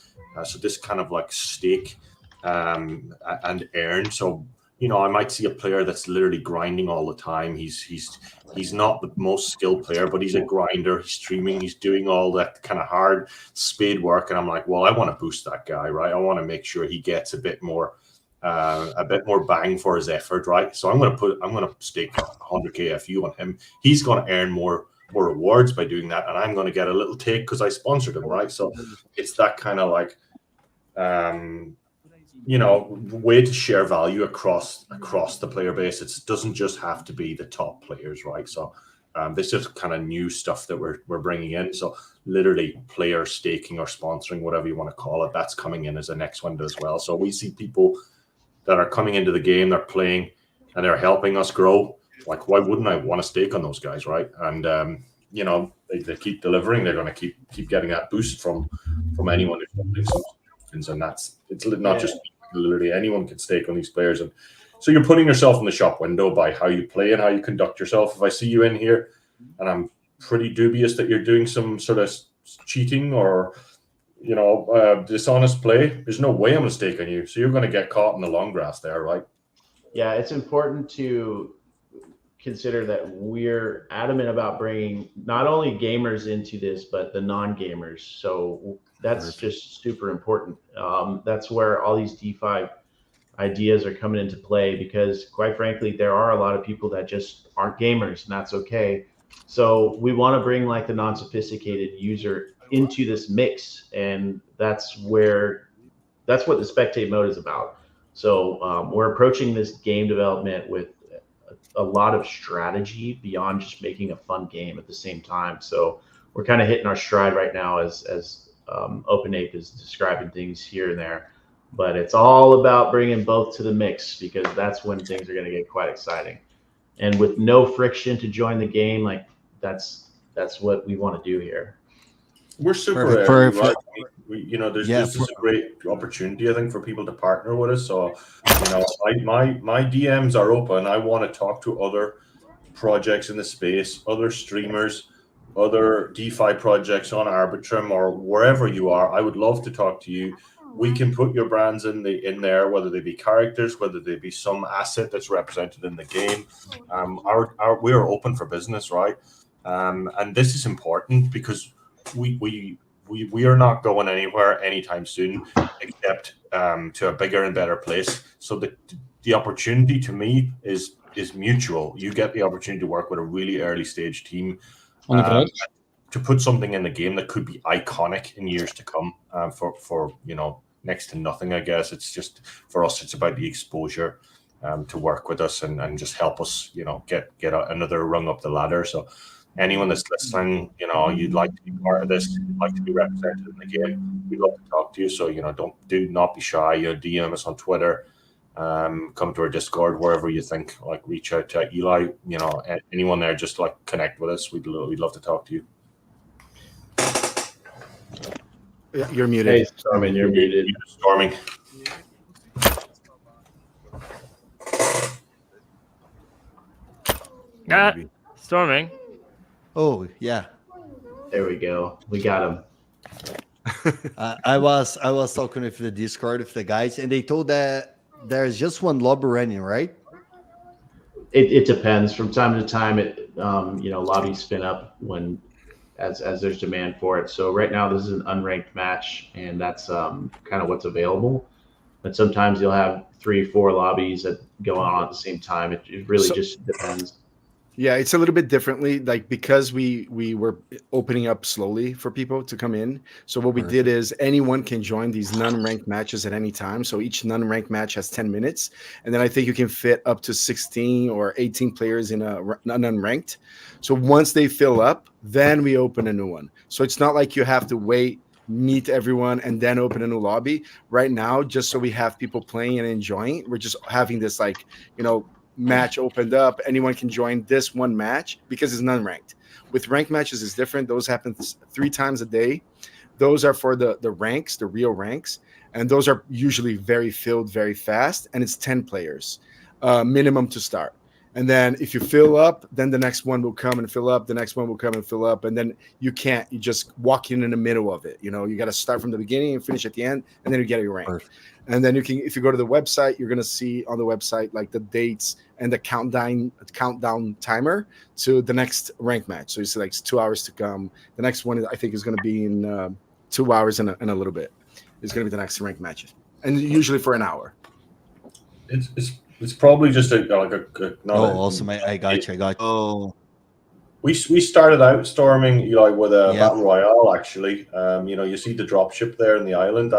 [SPEAKER 6] So this kind of like stake and earn. So, I might see a player that's literally grinding all the time. He's not the most skilled player, but he's a grinder. He's streaming. He's doing all that kind of hard spade work. And I'm like, well, I want to boost that guy, right? I want to make sure he gets a bit more bang for his effort, right? So I'm going to stake 100k FU on him. He's going to earn more rewards by doing that, and I'm going to get a little take because I sponsored him, right? So it's that kind of like way to share value across the player base. It doesn't just have to be the top players, right? So this is kind of new stuff that we're bringing in. So literally player staking or sponsoring, whatever you want to call it, that's coming in as a next window as well. So we see people that are coming into the game, they're playing and they're helping us grow. Like, why wouldn't I want to stake on those guys, right? And they keep delivering. They're going to keep getting that boost from anyone who's playing some tokens, and it's not just literally anyone can stake on these players. And so you're putting yourself in the shop window by how you play and how you conduct yourself. If I see you in here and I'm pretty dubious that you're doing some sort of cheating or dishonest play, there's no way I'm going to stake on you. So you're going to get caught in the long grass there, right?
[SPEAKER 2] Yeah, it's important to consider that we're adamant about bringing not only gamers into this, but the non-gamers. So that's just super important. That's where all these DeFi ideas are coming into play, because quite frankly, there are a lot of people that just aren't gamers, and that's okay. So we want to bring like the non-sophisticated user into this mix, and that's what the spectate mode is about. So we're approaching this game development with a lot of strategy beyond just making a fun game at the same time. So we're kind of hitting our stride right now as OpenApe is describing things here and there, but it's all about bringing both to the mix, because that's when things are going to get quite exciting. And with no friction to join the game, like that's what we want to do here.
[SPEAKER 6] We're super right? This is a great opportunity, I think, for people to partner with us. So, my DMs are open. I want to talk to other projects in the space, other streamers, other DeFi projects on Arbitrum or wherever you are. I would love to talk to you. We can put your brands in there, whether they be characters, whether they be some asset that's represented in the game. We are open for business, right? And this is important because we are not going anywhere anytime soon, except to a bigger and better place. So the opportunity to me is mutual. You get the opportunity to work with a really early stage team to put something in the game that could be iconic in years to come. For next to nothing, I guess. It's just for us. It's about the exposure to work with us and just help us, get another rung up the ladder. So anyone that's listening, you'd like to be part of this, you'd like to be represented in the game, we'd love to talk to you. So, do not be shy. DM us on Twitter, come to our Discord, wherever you think. Like, reach out to Eli. Anyone there, just like connect with us. We'd love to talk to you.
[SPEAKER 4] Yeah, you're muted.
[SPEAKER 2] Hey, Storming, you're muted.
[SPEAKER 6] Storming.
[SPEAKER 1] Storming.
[SPEAKER 5] Oh yeah.
[SPEAKER 2] There we go. We got him.
[SPEAKER 5] I was talking with the Discord with the guys, and they told that there's just one lobby running, right?
[SPEAKER 2] It depends. From time to time, lobbies spin up as there's demand for it. So right now, this is an unranked match, and that's kind of what's available. But sometimes you'll have 3-4 lobbies that go on at the same time. It really just depends.
[SPEAKER 4] Yeah, it's a little bit differently, like because we were opening up slowly for people to come in. So what we did is anyone can join these non-ranked matches at any time. So each non-ranked match has 10 minutes. And then I think you can fit up to 16 or 18 players in an unranked. So once they fill up, then we open a new one. So it's not like you have to wait, meet everyone, and then open a new lobby. Right now, just so we have people playing and enjoying, we're just having this match opened up, anyone can join this one match because it's non-ranked. With ranked matches, it's different. Those happen 3 times a day. Those are for the ranks, the real ranks, and those are usually very filled very fast, and it's 10 players minimum to start. And then if you fill up, then the next one will come and fill up, the next one will come and fill up, and then you just walk in the middle of it. You got to start from the beginning and finish at the end, and then you get your rank.
[SPEAKER 5] Perfect.
[SPEAKER 4] And then if you go to the website, you're going to see on the website like the dates and the countdown timer to the next rank match. So you see like it's 2 hours to come. The next one I think is going to be in 2 hours and a little bit. It's going to be the next rank match, and usually for an hour.
[SPEAKER 6] It's probably just
[SPEAKER 5] awesome! I got you.
[SPEAKER 6] Oh, we started out storming Eli with a battle royale. Actually, you see the dropship there in the island.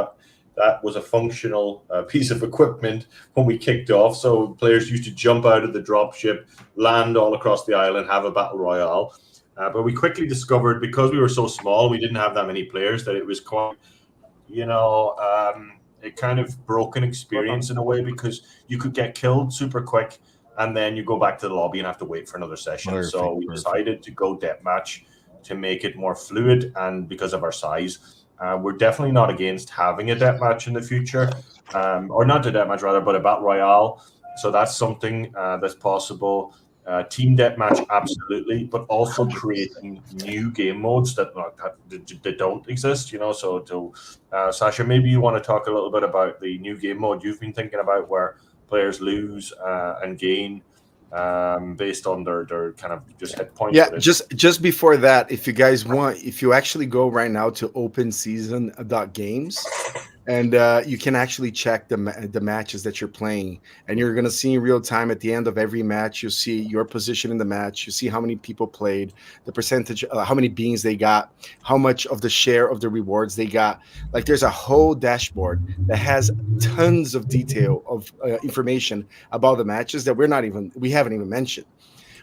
[SPEAKER 6] That was a functional piece of equipment when we kicked off. So players used to jump out of the dropship, land all across the island, have a battle royale. But we quickly discovered, because we were so small, we didn't have that many players, that it was quite, a kind of broken experience in a way, because you could get killed super quick and then you go back to the lobby and have to wait for another session. So we decided to go deathmatch to make it more fluid, and because of our size. We're definitely not against having a deathmatch in the future, or not a deathmatch rather, but a battle royale. So that's something that's possible. Team deathmatch, absolutely, but also creating new game modes that don't exist. So Sasha, maybe you want to talk a little bit about the new game mode you've been thinking about, where players lose and gain based on their kind of just hit points.
[SPEAKER 4] Yeah, just before that, if you guys want, if you actually go right now to OpenSeason.games, and you can actually check the matches that you're playing, and you're going to see in real time at the end of every match, you'll see your position in the match, you see how many people played, the percentage, how many beans they got, how much of the share of the rewards they got. Like, there's a whole dashboard that has tons of detail of information about the matches that we haven't even mentioned,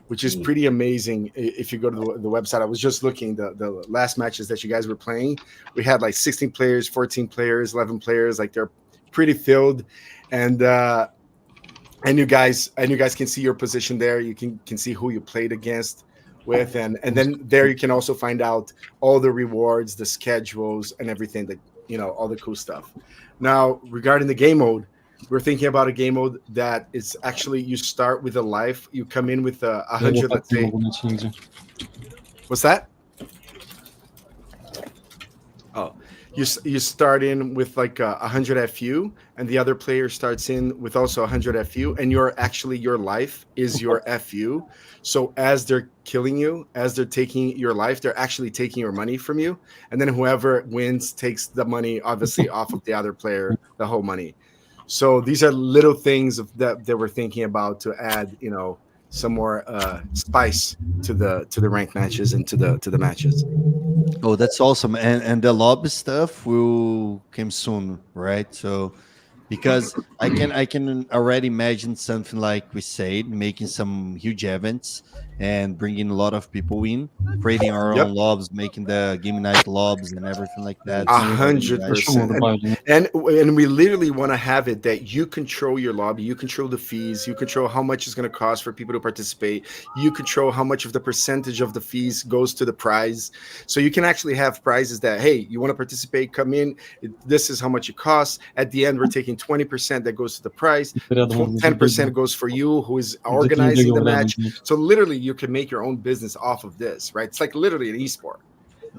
[SPEAKER 4] which is pretty amazing. If you go to the website, I was just looking, the last matches that you guys were playing, we had like 16 players, 14 players, 11 players, like they're pretty filled. And you guys can see your position there. You can see who you played against with. And then there you can also find out all the rewards, the schedules, and everything that, all the cool stuff. Now, regarding the game mode, we're thinking about a game mode that is actually, you start with a life, you come in with 100, let's say. What's that? Oh, you start in with like 100 FU, and the other player starts in with also 100 FU, and your life is your FU. So as they're killing you, as they're taking your life, they're actually taking your money from you, and then whoever wins takes the money, obviously, off of the other player, the whole money. So these are little things that we're thinking about to add, some more spice to the ranked matches and to the matches.
[SPEAKER 5] Oh, that's awesome! And the lobby stuff will come soon, right? So, because I can already imagine something like we said, making some huge events and bringing a lot of people in, creating our own lobs, making the game night lobs and everything like that.
[SPEAKER 4] 100%. And we literally want to have it that you control your lobby, you control the fees, you control how much it's going to cost for people to participate, you control how much of the percentage of the fees goes to the prize. So you can actually have prizes that, hey, you want to participate, come in, this is how much it costs. At the end, we're taking 20% that goes to the prize, 10% goes for you who is organizing the match. So literally you can make your own business off of this, right? It's like literally an esport.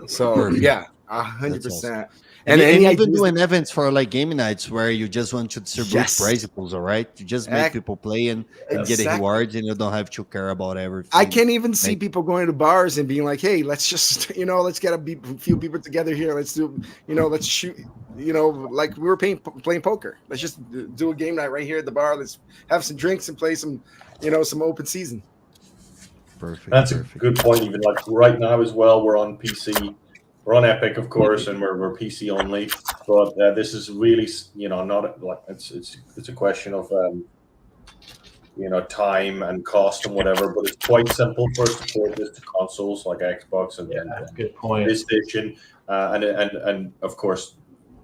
[SPEAKER 4] So yeah, 100%.
[SPEAKER 5] And even doing events for like gaming nights where you just want to distribute prize pools, all right? You just make people play and get the rewards, and you don't have to care about everything.
[SPEAKER 4] I can even see people going to bars and being like, hey, let's just, let's get a few people together here. Let's do, let's shoot, like we were playing poker. Let's just do a game night right here at the bar. Let's have some drinks and play some, some open season.
[SPEAKER 5] Perfect.
[SPEAKER 6] That's a good point. Even like right now as well, we're on PC. We're on Epic, of course, and we're PC only. But this is really, not like it's a question of time and cost and whatever. But it's quite simple for us to port this to consoles like Xbox and
[SPEAKER 2] good point.
[SPEAKER 6] PlayStation, and of course,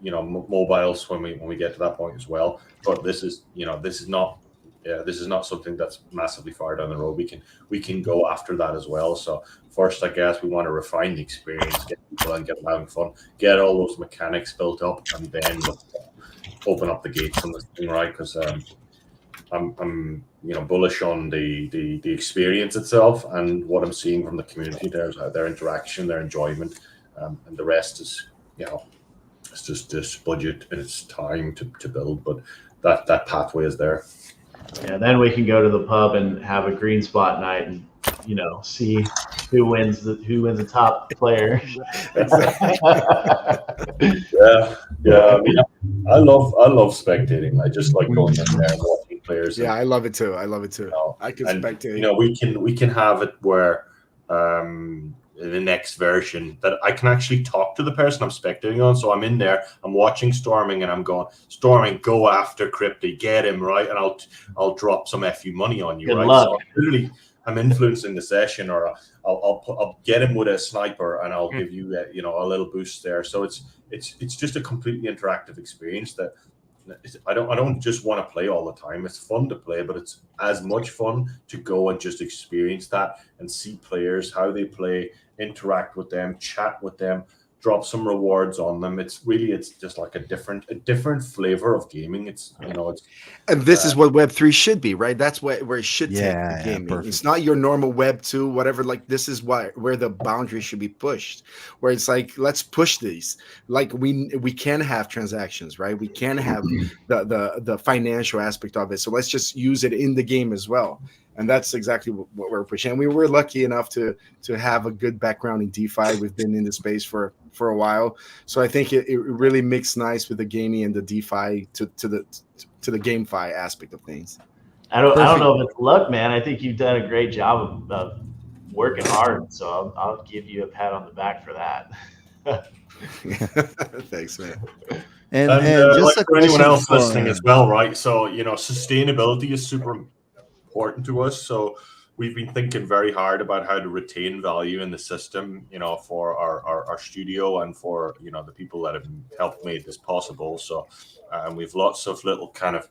[SPEAKER 6] mobiles when we get to that point as well. But this is not this is not something that's massively far down the road. We can go after that as well. So first, I guess we want to refine the experience, get people and get them having fun, get all those mechanics built up, and then open up the gates on this thing, right? Because I'm bullish on the experience itself and what I'm seeing from the community. Their interaction, their enjoyment, and the rest is it's just this budget and it's time to build, but that pathway is there.
[SPEAKER 2] Yeah, then we can go to the pub and have a green spot night and see who wins the top player.
[SPEAKER 6] Yeah. I mean, I love spectating. I just like going in there and watching players.
[SPEAKER 4] Yeah, I love it too. I can spectate.
[SPEAKER 6] We can have it where in the next version that I can actually talk to the person I'm spectating on. So I'm in there, I'm watching Storming, and I'm going, Storming, go after Crypty, get him, right? And I'll drop some FU money on you,
[SPEAKER 2] Good
[SPEAKER 6] right?
[SPEAKER 2] luck.
[SPEAKER 6] So literally, I'm influencing the session, or I'll get him with a sniper, and I'll give you a little boost there. So it's just a completely interactive experience that I don't just want to play all the time. It's fun to play, but it's as much fun to go and just experience that and see players, how they play, interact with them, chat with them, drop some rewards on them. It's just like a different flavor of gaming.
[SPEAKER 4] And this is what Web3 should be, right? That's where it should take
[SPEAKER 5] Yeah,
[SPEAKER 4] the gaming.
[SPEAKER 5] perfect.
[SPEAKER 4] It's not your normal Web2, whatever. Like, this is where the boundary should be pushed, where it's like, let's push these. Like, we can have transactions, right? We can have the financial aspect of it. So let's just use it in the game as well. And that's exactly what we're pushing. And we were lucky enough to have a good background in DeFi. We've been in the space for a while, so I think it really mixed nice with the gaming and the DeFi to the GameFi aspect of things.
[SPEAKER 2] I don't know if it's luck, man. I think you've done a great job of working hard. So I'll give you a pat on the back for that.
[SPEAKER 4] Thanks, man.
[SPEAKER 5] And
[SPEAKER 6] like
[SPEAKER 5] just a
[SPEAKER 6] for anyone
[SPEAKER 5] question
[SPEAKER 6] else
[SPEAKER 5] for-
[SPEAKER 6] listening as well, right? So sustainability is super important to us. So we've been thinking very hard about how to retain value in the system, for our studio and for the people that have helped make this possible. So we've lots of little kind of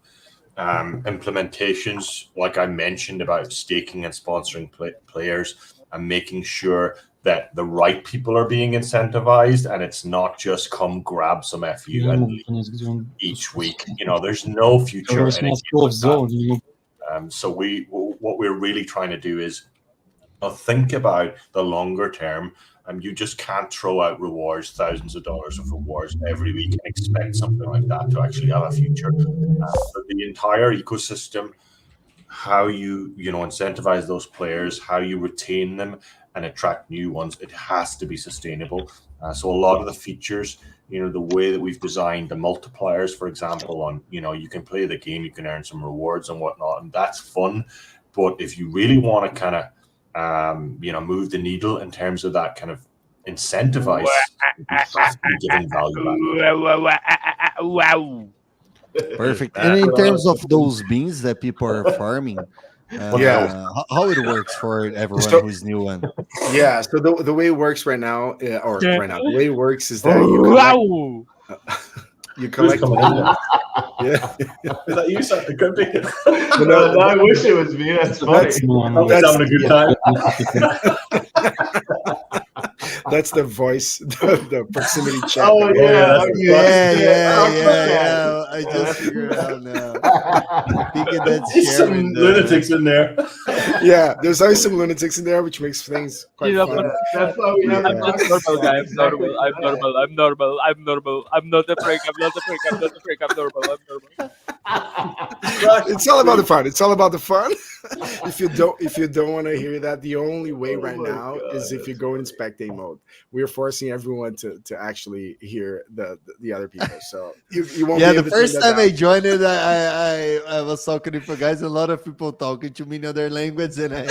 [SPEAKER 6] implementations, like I mentioned, about staking and sponsoring players and making sure that the right people are being incentivized, and it's not just come grab some FU and leave each week. There's no future in it. So what we're really trying to do is think about the longer term. You just can't throw out rewards, thousands of dollars of rewards every week, and expect something like that to actually have a future. So the entire ecosystem, how you incentivize those players, how you retain them and attract new ones, it has to be sustainable. So a lot of the features, the way that we've designed the multipliers, for example, on you can play the game, you can earn some rewards and whatnot, and that's fun. But if you really want to kind of move the needle in terms of that kind of incentivize, you have to be giving value back.
[SPEAKER 1] Wow.
[SPEAKER 5] Perfect. And in terms of those beans that people are farming, how it works for everyone who's new one.
[SPEAKER 4] Yeah, so the way it works right now, the way it works is that you collect yeah.
[SPEAKER 6] Is that you, Crypty?
[SPEAKER 2] No, I wish it was me. That's funny.
[SPEAKER 6] That's having a good time.
[SPEAKER 4] That's the voice, the proximity chat.
[SPEAKER 2] Oh yeah.
[SPEAKER 5] I just figured it out now. Thinking that's
[SPEAKER 6] There's some lunatics in there.
[SPEAKER 4] Yeah, there's always some lunatics in there, which makes things quite fun.
[SPEAKER 2] That's why we have
[SPEAKER 1] I'm just normal, guy. I'm normal. I'm not a freak. I'm normal.
[SPEAKER 4] It's all about the fun. It's all about the fun. If you don't want to hear that, the only way right now is if you go in spectate mode. We're forcing everyone to actually hear the other people. So you won't.
[SPEAKER 5] Yeah,
[SPEAKER 4] be
[SPEAKER 5] the
[SPEAKER 4] able to
[SPEAKER 5] first
[SPEAKER 4] turn that
[SPEAKER 5] time I
[SPEAKER 4] down.
[SPEAKER 5] joined it, I was talking to you guys. A lot of people talking to me in other language, and I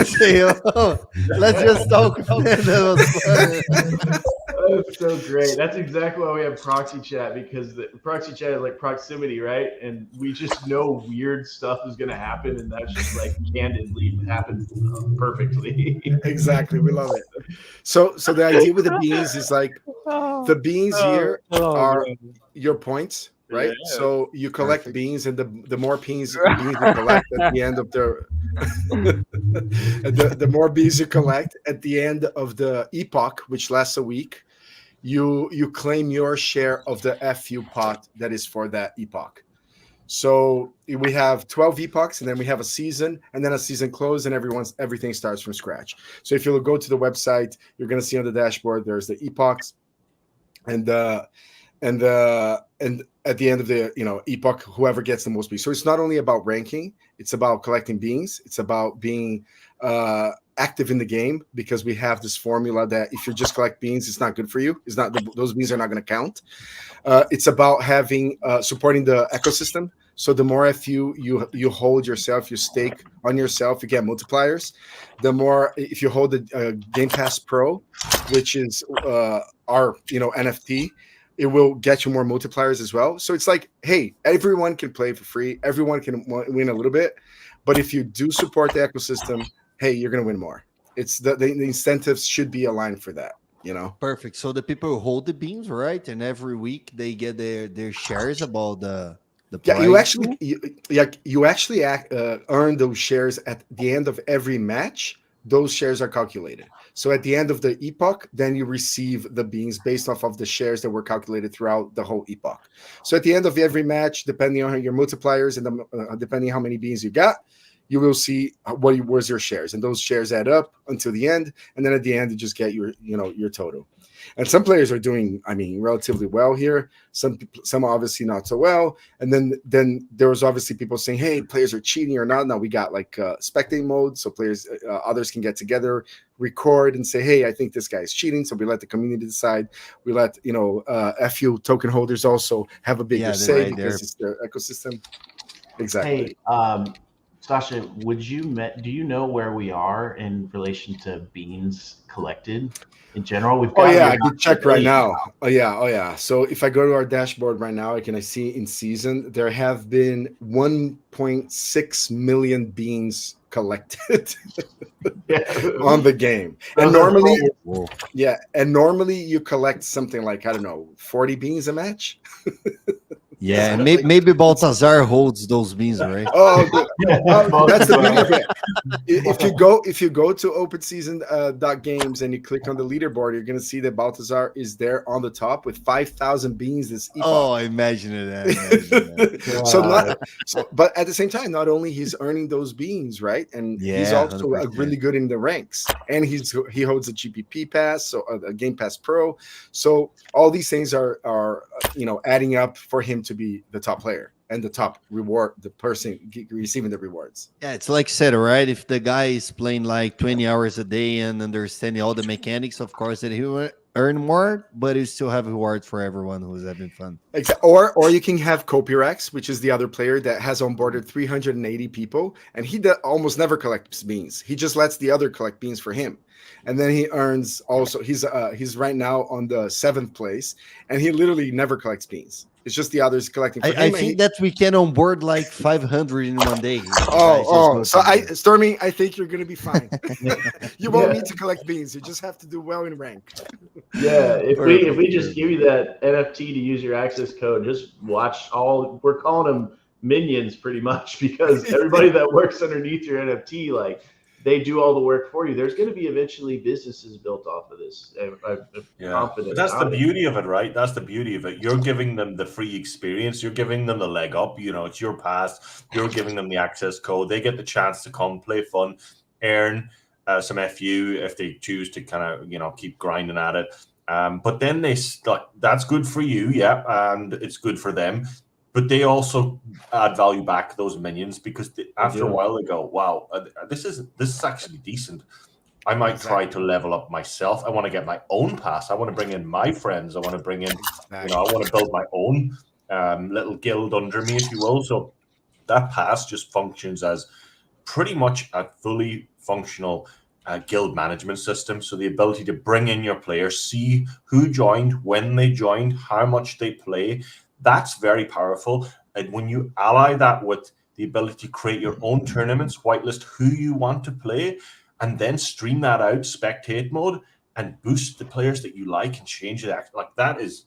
[SPEAKER 5] say, "Oh, let's just talk." That was fun.
[SPEAKER 2] That's so great. That's exactly why we have proxy chat, because the proxy chat is like proximity, right? And we just know weird stuff is going to happen, and that's just like candidly happens perfectly.
[SPEAKER 4] Exactly, we love it. So the idea with the beans is like the beans here are your points, right?
[SPEAKER 1] Yeah.
[SPEAKER 4] So you collect
[SPEAKER 5] Perfect.
[SPEAKER 4] beans, and the more beans you collect at the end of the more beans you collect at the end of the epoch, which lasts a week, you claim your share of the FU pot that is for that epoch. So we have 12 epochs, and then we have a season, and then a season close, and everything starts from scratch. So if you go to the website, you're going to see on the dashboard there's the epochs, and and at the end of the epoch, whoever gets the most beans. So it's not only about ranking; it's about collecting beans. It's about being active in the game, because we have this formula that if you just collect beans, it's not good for you. It's not those beans are not going to count. It's about having supporting the ecosystem. So the more FU you hold yourself, you stake on yourself, you get multipliers. The more if you hold the Game Pass Pro, which is our NFT, it will get you more multipliers as well. So it's like, hey, everyone can play for free, everyone can win a little bit, but if you do support the ecosystem, hey, you're going to win more. It's the incentives should be aligned for that.
[SPEAKER 5] Perfect. So the people who hold the beans, right? And every week they get their shares about the
[SPEAKER 4] Yeah,
[SPEAKER 5] prize.
[SPEAKER 4] you actually earn those shares at the end of every match. Those shares are calculated. So at the end of the epoch, then you receive the beans based off of the shares that were calculated throughout the whole epoch. So at the end of every match, depending on your multipliers and depending how many beans you got, you will see what was your shares, and those shares add up until the end, and then at the end you just get your total. And some players are doing, relatively well here. Some obviously not so well. And then there was obviously people saying, "Hey, players are cheating or not." Now we got like spectating mode, so players, others can get together, record, and say, "Hey, I think this guy is cheating." So we let the community decide. We let FU token holders also have a bigger say
[SPEAKER 5] right
[SPEAKER 4] because
[SPEAKER 5] there.
[SPEAKER 4] it's their ecosystem. Exactly.
[SPEAKER 2] Hey, Sasha, do you know where we are in relation to beans collected in general? We've
[SPEAKER 4] Oh
[SPEAKER 2] got
[SPEAKER 4] yeah,
[SPEAKER 2] your
[SPEAKER 4] I can check right now. Oh yeah. So if I go to our dashboard right now, I see in season there have been 1.6 million beans collected on the game. And normally you collect something like, I don't know, 40 beans a match.
[SPEAKER 5] Yeah, and maybe Baltazar holds those beans, right?
[SPEAKER 4] That's the beauty of it. If you go to OpenSeason .games and you click on the leaderboard, you're going to see that Baltazar is there on the top with 5,000 beans this epoch.
[SPEAKER 5] Oh, I imagine
[SPEAKER 4] that. But at the same time, not only he's earning those beans, right, and he's also
[SPEAKER 5] 100%.
[SPEAKER 4] really good in the ranks, and he holds a GPP pass, so a Game Pass Pro. So all these things are adding up for him to be the top player and the top reward, the person receiving the rewards.
[SPEAKER 5] Yeah, it's like said, right? If the guy is playing like 20 hours a day and understanding all the mechanics, of course, that he will earn more, but you still have rewards for everyone who's having fun.
[SPEAKER 4] Exactly. Or you can have Copyrex, which is the other player that has onboarded 380 people, and he almost never collects beans. He just lets the other collect beans for him. And then he earns also, he's right now on the 7th place, and he literally never collects beans. It's just the others collecting for him.
[SPEAKER 5] I think that we can onboard like 500 in one day.
[SPEAKER 4] Stormy, I think you're going to be fine. You won't need to collect beans. You just have to do well in rank.
[SPEAKER 2] Yeah, if we just give you that NFT to use your access code, just watch we're calling them minions pretty much, because everybody that works underneath your NFT, like, they do all the work for you. There's going to be eventually businesses built off of this. I'm confident.
[SPEAKER 6] But that's the beauty of it, right? That's the beauty of it. You're giving them the free experience. You're giving them the leg up. It's your pass. You're giving them the access code. They get the chance to come play fun, earn some FU if they choose to kind of, keep grinding at it. But then that's good for you, yeah, and it's good for them. But they also add value back to those minions, because after a while they go, wow, this is actually decent. I might try to level up myself. I want to get my own pass. I want to bring in my friends. I want to bring in, I want to build my own little guild under me, if you will. So that pass just functions as pretty much a fully functional guild management system. So the ability to bring in your players, see who joined, when they joined, how much they play. That's very powerful. And when you ally that with the ability to create your own tournaments, whitelist who you want to play, and then stream that out, spectate mode, and boost the players that you like and change it, like, that is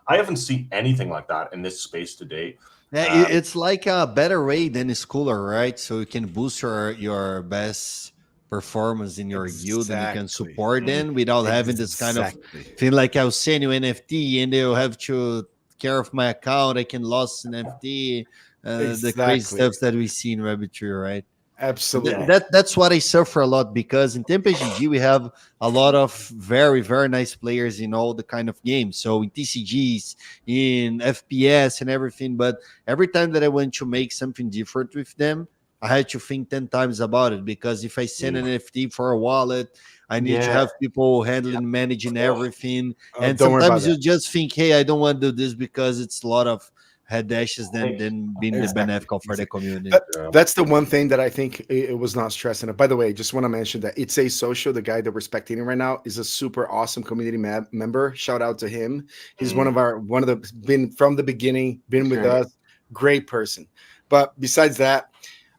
[SPEAKER 6] I haven't seen anything like that in this space to date.
[SPEAKER 5] Yeah, it's like a better way than Schooler, right? So you can boost your best performance in your guild, and you can
[SPEAKER 4] Exactly.
[SPEAKER 5] support them without having this kind of
[SPEAKER 4] Exactly.
[SPEAKER 5] thing like I'll send you NFT and they'll have to care of my account. I can lose an NFT, the crazy
[SPEAKER 4] Exactly.
[SPEAKER 5] stuff that we see in Rabbit-Tree, right?
[SPEAKER 4] Absolutely.
[SPEAKER 5] That's what I suffer a lot, because in TempestGG we have a lot of very, very nice players in all the kind of games. So in TCGs, in FPS and everything, but every time that I want to make something different with them, I had to think 10 times about it, because if I send an NFT for a wallet, I need to have people handling, managing everything. And
[SPEAKER 4] Don't worry about
[SPEAKER 5] sometimes you
[SPEAKER 4] that.
[SPEAKER 5] just think, hey, I don't want to do this because it's a lot of head dashes than being the
[SPEAKER 4] Exactly.
[SPEAKER 5] beneficial for the community.
[SPEAKER 4] That's the one thing that I think it was not stressing it. By the way, just want to mention that It's a Social, the guy that we're spectating right now, is a super awesome community member. Shout out to him. He's been from the beginning, been with us, great person. But besides that,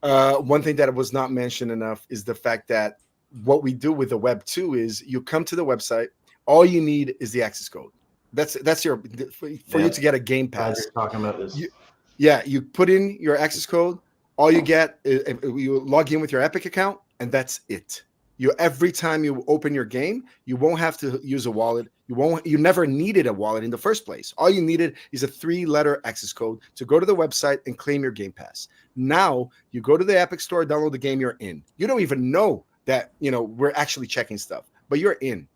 [SPEAKER 4] one thing that was not mentioned enough is the fact that what we do with the Web 2 is you come to the website, all you need is the access code. That's your for you to get a game pass.
[SPEAKER 2] Talking about this.
[SPEAKER 4] You put in your access code. All you get is you log in with your Epic account, and that's it. Every time you open your game, you won't have to use a wallet. You never needed a wallet in the first place. All you needed is a 3-letter access code to go to the website and claim your game pass. Now you go to the Epic Store, download the game, you're in. You don't even know that we're actually checking stuff, but you're in.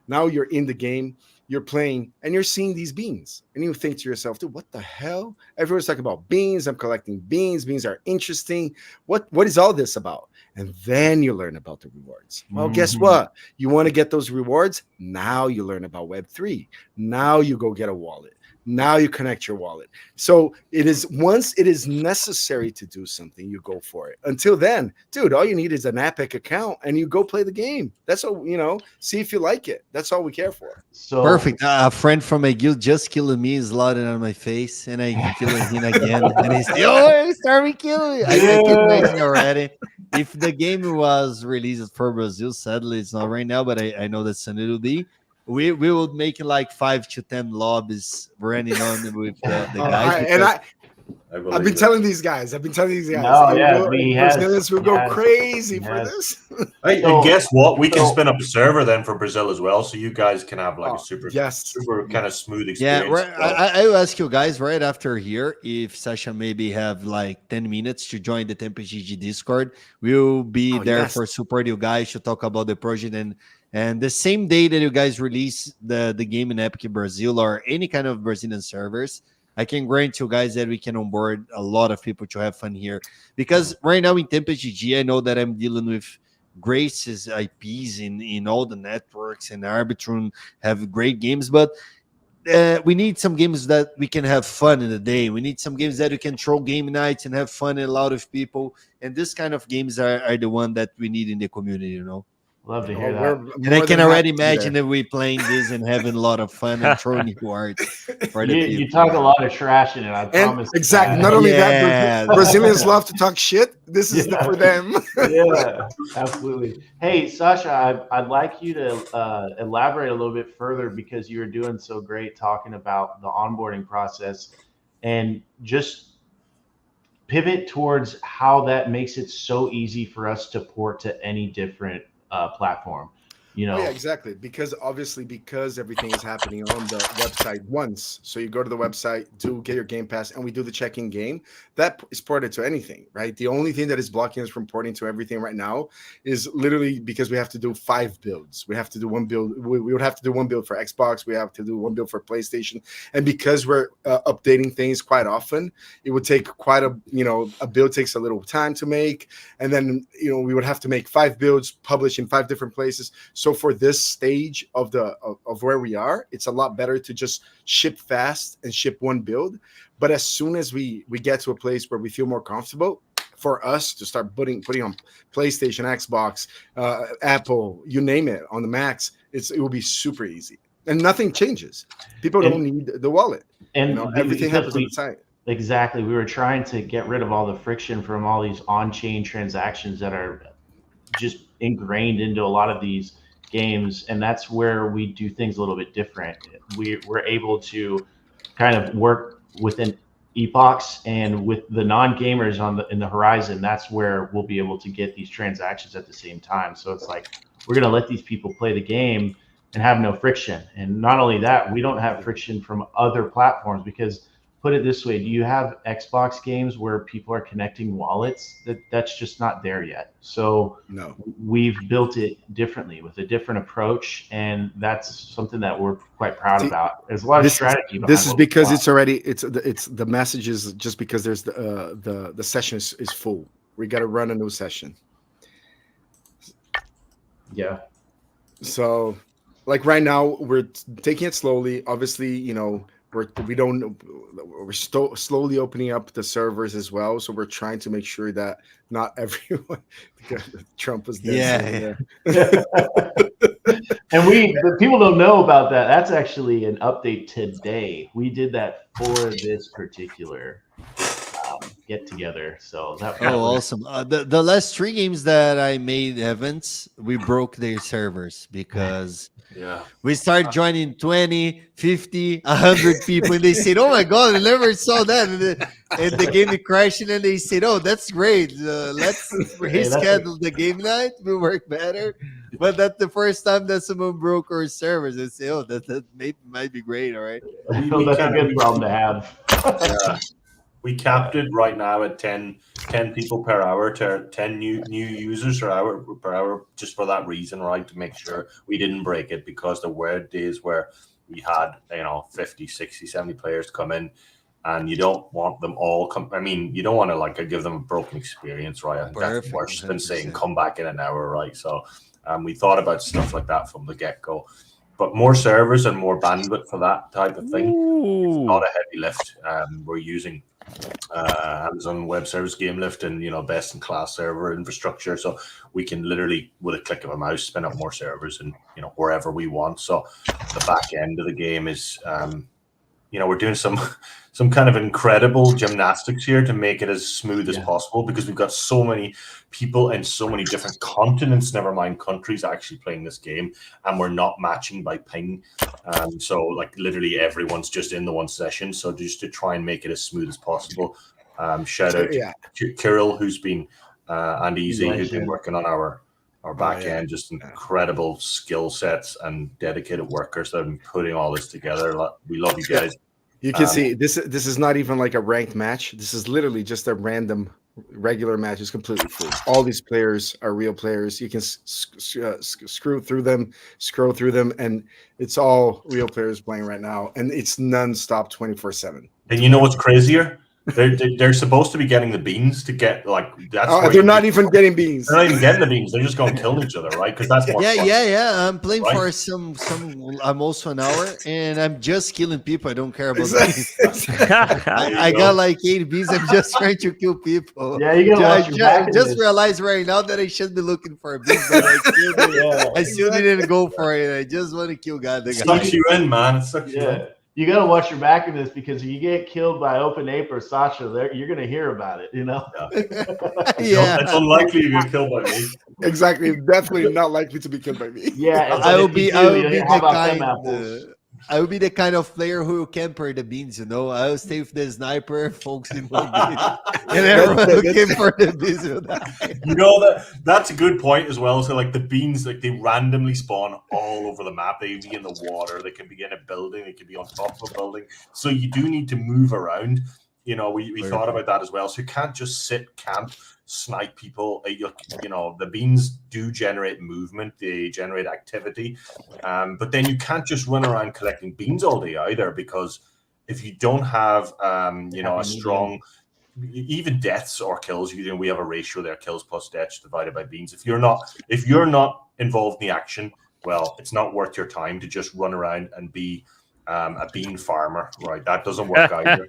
[SPEAKER 4] Now you're in the game. You're playing and you're seeing these beans, and you think to yourself, dude, what the hell? Everyone's talking about beans. I'm collecting beans. Beans are interesting. What is all this about? And then you learn about the rewards. Well, guess what? You want to get those rewards? Now you learn about Web3. Now you go get a wallet. Now you connect your wallet. So once it is necessary to do something, you go for it. Until then, dude, all you need is an Epic account and you go play the game. That's all, see if you like it. That's all we care for.
[SPEAKER 2] So
[SPEAKER 5] perfect. A friend from my guild just killed me, slotted on my face, and I killed him again. And he said, "Oh, started killing me." I can imagine already. If the game was released for Brazil, sadly it's not right now, but I know that soon it will be. We will make like 5 to 10 lobbies running on with the guys.
[SPEAKER 4] I've been telling these guys.
[SPEAKER 2] Brazilians
[SPEAKER 4] will go crazy for this.
[SPEAKER 6] And guess what? We can spin up a server then for Brazil as well, so you guys can have like a super kind of smooth experience.
[SPEAKER 5] Yeah, right. I will ask you guys right after here if Sasha maybe have like 10 minutes to join the TempestGG Discord. We'll be there for support you guys to talk about the project, and the same day that you guys release the game in Epic Brazil or any kind of Brazilian servers, I can grant you guys that we can onboard a lot of people to have fun here. Because right now in TempestGG, I know that I'm dealing with Grace's IPs in all the networks, and Arbitrum have great games, but we need some games that we can have fun in the day. We need some games that we can throw game nights and have fun and a lot of people. And this kind of games are the one that we need in the community,
[SPEAKER 2] Love to hear that.
[SPEAKER 5] And I can already imagine that we playing this and having a lot of fun and throwing words.
[SPEAKER 2] You talk a lot of trash in it, I promise.
[SPEAKER 4] Exactly. Not only that, Brazilians love to talk shit. This is for them.
[SPEAKER 2] Yeah, absolutely. Hey, Sasha, I'd like you to elaborate a little bit further, because you were doing so great talking about the onboarding process, and just pivot towards how that makes it so easy for us to port to any different platform.
[SPEAKER 4] Yeah, exactly. Because everything is happening on the website once. So you go to the website, get your game pass, and we do the check-in game. That is ported to anything, right? The only thing that is blocking us from porting to everything right now is literally because we have to do 5 builds. We have to do 1 build. We would have to do 1 build for Xbox. We have to do 1 build for PlayStation. And because we're updating things quite often, it would take quite a build takes a little time to make. And then, we would have to make 5 builds, publish in 5 different places. So for this stage of where we are, it's a lot better to just ship fast and ship 1 build. But as soon as we get to a place where we feel more comfortable, for us to start putting on PlayStation, Xbox, Apple, you name it, on the Macs, it will be super easy. And nothing changes. People don't need the wallet.
[SPEAKER 2] And
[SPEAKER 4] everything happens on the site.
[SPEAKER 2] Exactly. We were trying to get rid of all the friction from all these on-chain transactions that are just ingrained into a lot of these games, and that's where we do things a little bit different. We're able to kind of work within epochs, and with the non-gamers in the horizon, that's where we'll be able to get these transactions at the same time. So it's like we're going to let these people play the game and have no friction. And not only that, we don't have friction from other platforms, because put it this way, do you have Xbox games where people are connecting wallets? That's just not there yet. So
[SPEAKER 4] No.
[SPEAKER 2] we've built it differently with a different approach, and that's something that we're quite proud about. There's a lot of strategy behind
[SPEAKER 4] this is
[SPEAKER 2] what we
[SPEAKER 4] because
[SPEAKER 2] got.
[SPEAKER 4] it's already it's the message is just because there's the session is full. We got to run a new session.
[SPEAKER 2] Yeah.
[SPEAKER 4] So, like right now, we're taking it slowly. Obviously, you know, we're slowly opening up the servers as well. So we're trying to make sure that not everyone. Trump was dancing there.
[SPEAKER 2] And the people don't know about that. That's actually an update today. We did that for this particular get together. So that was
[SPEAKER 5] awesome. The last 3 games that I made, Evans, we broke their servers because we started joining 20, 50, 100 people, and they said, "Oh my God, I never saw that." And the game crashing, and they said, "Oh, that's great. Let's reschedule the game night. Will work better." But that's the first time that someone broke our servers. I say, "Oh, that might be great." All right.
[SPEAKER 2] that's a good problem to have.
[SPEAKER 6] Yeah. We capped it right now at 10 people per hour to 10 new users per hour, just for that reason, right? To make sure we didn't break it, because there were days where we had, 50, 60, 70 players come in, and you don't want them all you don't want to give them a broken experience, right? I think that's worse than saying come back in an hour, right? So we thought about stuff like that from the get-go. But more servers and more bandwidth for that type of thing. It's not a heavy lift. We're using Amazon Web Service Game Lift and best in class server infrastructure, so we can literally with a click of a mouse spin up more servers and wherever we want. So the back end of the game is we're doing some kind of incredible gymnastics here to make it as smooth as possible, because we've got so many people in so many different continents, never mind countries, actually playing this game, and we're not matching by ping. So literally everyone's just in the one session. So just to try and make it as smooth as possible. Shout out to Kirill, who's been and Easy, who's been working on our back end, just incredible skill sets and dedicated workers that have been putting all this together. We love you guys.
[SPEAKER 4] You can see this is not even like a ranked match. This is literally just a random regular match. It's completely free. All these players are real players. You can scroll through them, and it's all real players playing right now. And it's non-stop 24/7.
[SPEAKER 6] And you know what's crazier? They're supposed to be getting the beans to get that's
[SPEAKER 4] they're not even getting beans.
[SPEAKER 6] They're not even getting the beans. They're just going killing each other, right? Because that's more fun.
[SPEAKER 5] I'm playing for some almost an hour, and I'm just killing people. I don't care about beans. I got like 8 beans. I'm just trying to kill people.
[SPEAKER 2] Yeah, you gotta
[SPEAKER 5] just realized right now that I should be looking for a bean, but I still didn't go for it. I just want to kill God.
[SPEAKER 6] It sucks you in, man. It sucks you in.
[SPEAKER 2] You got to watch your back in this, because if you get killed by Open Ape or Sasha, you're going to hear about it,
[SPEAKER 6] It's unlikely you get killed by me.
[SPEAKER 4] Exactly. Definitely not likely to be killed by me.
[SPEAKER 2] Yeah.
[SPEAKER 5] I will be the kind of player who will camper the beans, I will stay with the sniper, folks in one bean, and everyone looking for the beans.
[SPEAKER 6] That's a good point as well. So the beans, they randomly spawn all over the map. They can be in the water, they can be in a building, they can be on top of a building. So you do need to move around. We thought about that as well. So you can't just sit camp, snipe people. The beans do generate movement, they generate activity, but then you can't just run around collecting beans all day either, because if you don't have a strong, even deaths or kills, we have a ratio there, kills plus deaths divided by beans. If you're not involved in the action, well, it's not worth your time to just run around and be a bean farmer, right? That doesn't work either.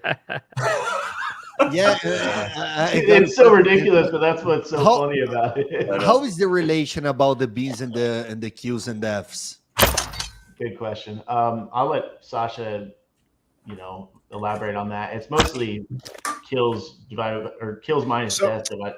[SPEAKER 2] It's so ridiculous, but that's what's so funny about it.
[SPEAKER 5] How is the relation about the beans and the Qs and the Fs?
[SPEAKER 2] Good question. I'll let Sasha, elaborate on that. It's mostly kills divided or kills minus
[SPEAKER 4] So,
[SPEAKER 2] death divided.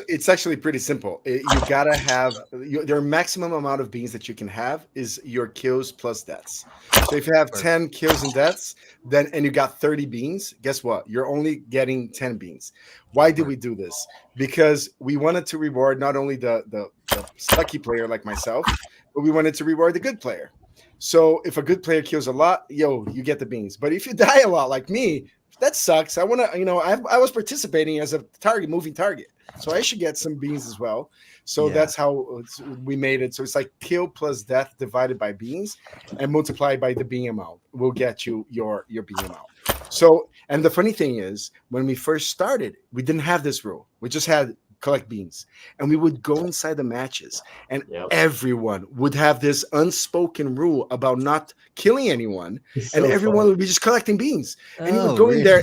[SPEAKER 4] It's actually pretty simple. You gotta have your maximum amount of beans that you can have is your kills plus deaths. So if you have 10 kills and deaths, and you got 30 beans, guess what? You're only getting 10 beans. Why did we do this? Because we wanted to reward not only the sucky player like myself, but we wanted to reward the good player. So if a good player kills a lot, you get the beans. But if you die a lot like me, that sucks. I want to, I was participating as a moving target, so I should get some beans as well. So that's how we made it. So it's like kill plus death divided by beans and multiplied by the bean amount will get you your bean amount. So, and the funny thing is, when we first started, we didn't have this rule. We just had collect beans, and we would go inside the matches, and everyone would have this unspoken rule about not killing anyone, and everyone would be just collecting beans, and he would go in there,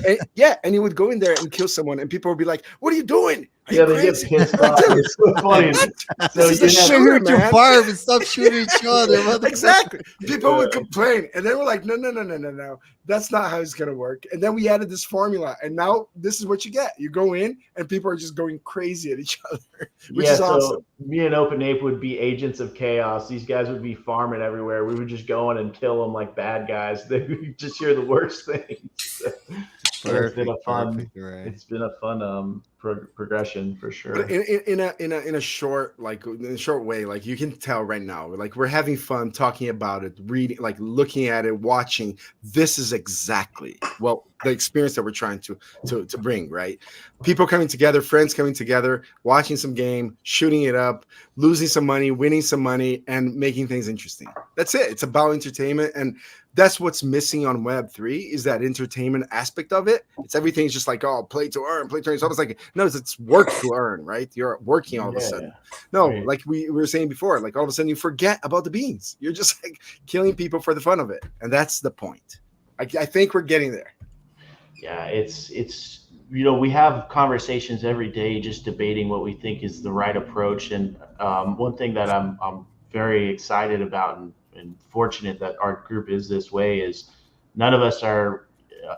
[SPEAKER 4] and he would go in there and kill someone, and people would be like, "What are you doing? Are you crazy?"
[SPEAKER 2] They get pissed off. It's so funny.
[SPEAKER 4] So you
[SPEAKER 5] shoot your farm and stop shooting each other.
[SPEAKER 4] Exactly. People would complain, and they were like, "No, that's not how it's gonna work." And then we added this formula, and now this is what you get. You go in, and people are just going crazy at each other, which is awesome.
[SPEAKER 2] Me and Open Ape would be agents of chaos. These guys would be farming everywhere. We would just go in and kill them like bad guys. They would just hear the worst things. It's been a fun progression for sure.
[SPEAKER 4] But in a short way, like you can tell right now, like we're having fun talking about it, reading, like looking at it, watching. This is exactly the experience that we're trying to bring, right? People coming together, friends coming together, watching some game, shooting it up, losing some money, winning some money, and making things interesting. That's it. It's about entertainment, and that's what's missing on Web3 is that entertainment aspect of it. It's everything's just like, oh, play to earn, play to earn. It's almost like, no, it's work to earn, right? You're working all of a sudden. No, like we were saying before, like all of a sudden you forget about the beans. You're just like killing people for the fun of it. And that's the point. I think we're getting there.
[SPEAKER 2] Yeah, it's we have conversations every day just debating what we think is the right approach. And one thing that I'm very excited about and fortunate that our group is this way is none of us are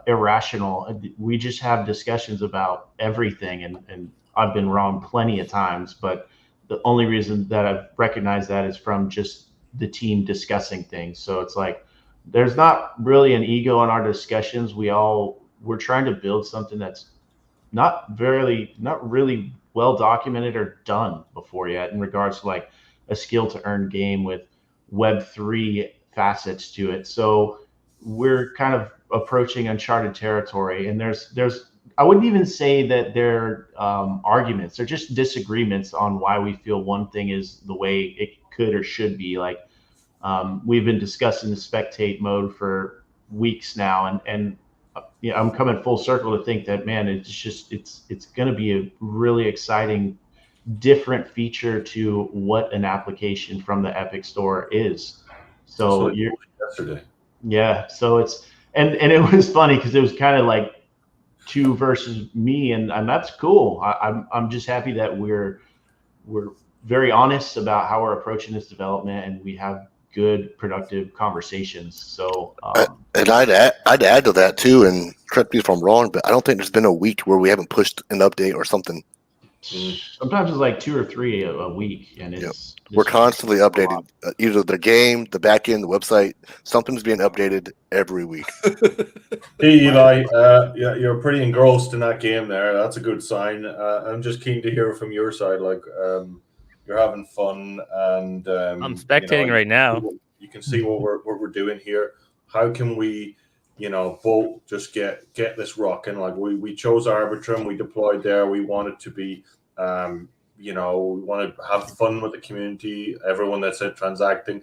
[SPEAKER 2] irrational. We just have discussions about everything, and I've been wrong plenty of times, but the only reason that I've recognized that is from just the team discussing things. So it's like there's not really an ego in our discussions. We're trying to build something that's not really well documented or done before yet in regards to like a skill to earn game with Web3 facets to it. So we're kind of approaching uncharted territory, and there's I wouldn't even say that they're arguments. They're just disagreements on why we feel one thing is the way it could or should be. Like we've been discussing the spectate mode for weeks now, and I'm coming full circle to think that, man, it's going to be a really exciting different feature to what an application from the Epic Store is. So
[SPEAKER 6] yesterday.
[SPEAKER 2] Yeah. So it's and it was funny because it was kind of like 2 versus me, and that's cool. I'm just happy that we're very honest about how we're approaching this development, and we have good, productive conversations. So
[SPEAKER 3] and I'd add to that too, and correct me if I'm wrong, but I don't think there's been a week where we haven't pushed an update or something.
[SPEAKER 2] Sometimes it's like 2 or 3 a week, and
[SPEAKER 3] we're constantly updating either the game, the back end, the website. Something's being updated every week.
[SPEAKER 6] Hey Eli, you're pretty engrossed in that game there. That's a good sign. I'm just keen to hear from your side. Like you're having fun, and
[SPEAKER 1] I'm spectating right now.
[SPEAKER 6] You can see what we're doing here. How can we, both just get this rocking? Like we chose Arbitrum, we deployed there. We wanted to be, we want to have fun with the community. Everyone that's transacting,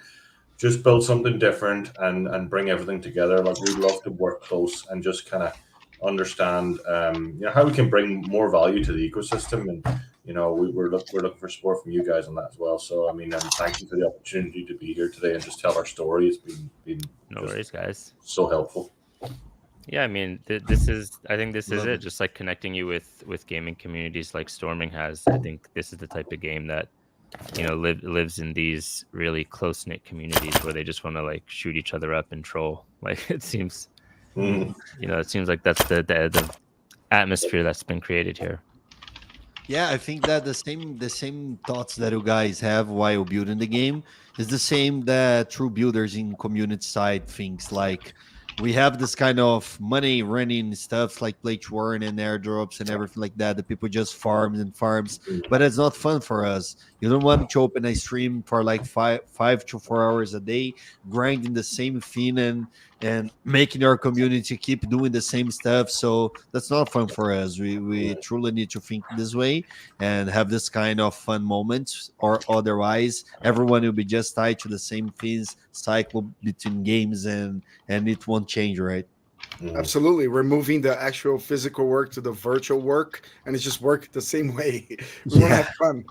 [SPEAKER 6] just build something different and bring everything together. Like we'd love to work close and just kind of understand, how we can bring more value to the ecosystem. And we're looking for support from you guys on that as well. So I mean, thank you for the opportunity to be here today and just tell our story. It's been
[SPEAKER 1] no worries, guys.
[SPEAKER 6] So helpful.
[SPEAKER 1] Yeah, I mean, this is it. Just like connecting you with gaming communities like Storming has. I think this is the type of game that lives in these really close knit communities where they just want to like shoot each other up and troll. Like it seems, it seems like that's the atmosphere that's been created here.
[SPEAKER 5] Yeah, I think that the same thoughts that you guys have while building the game is the same that true builders in community side thinks. Like we have this kind of money running stuff like play to earn and airdrops and everything like that. The people just farms and farms, but it's not fun for us. You don't want to open a stream for like five to 4 hours a day, grinding the same thing and making our community keep doing the same stuff. So that's not fun for us. We truly need to think this way and have this kind of fun moments, or otherwise everyone will be just tied to the same things cycle between games and it won't change, right?
[SPEAKER 4] Absolutely. We're moving the actual physical work to the virtual work, and it's just work the same way. We want to have fun.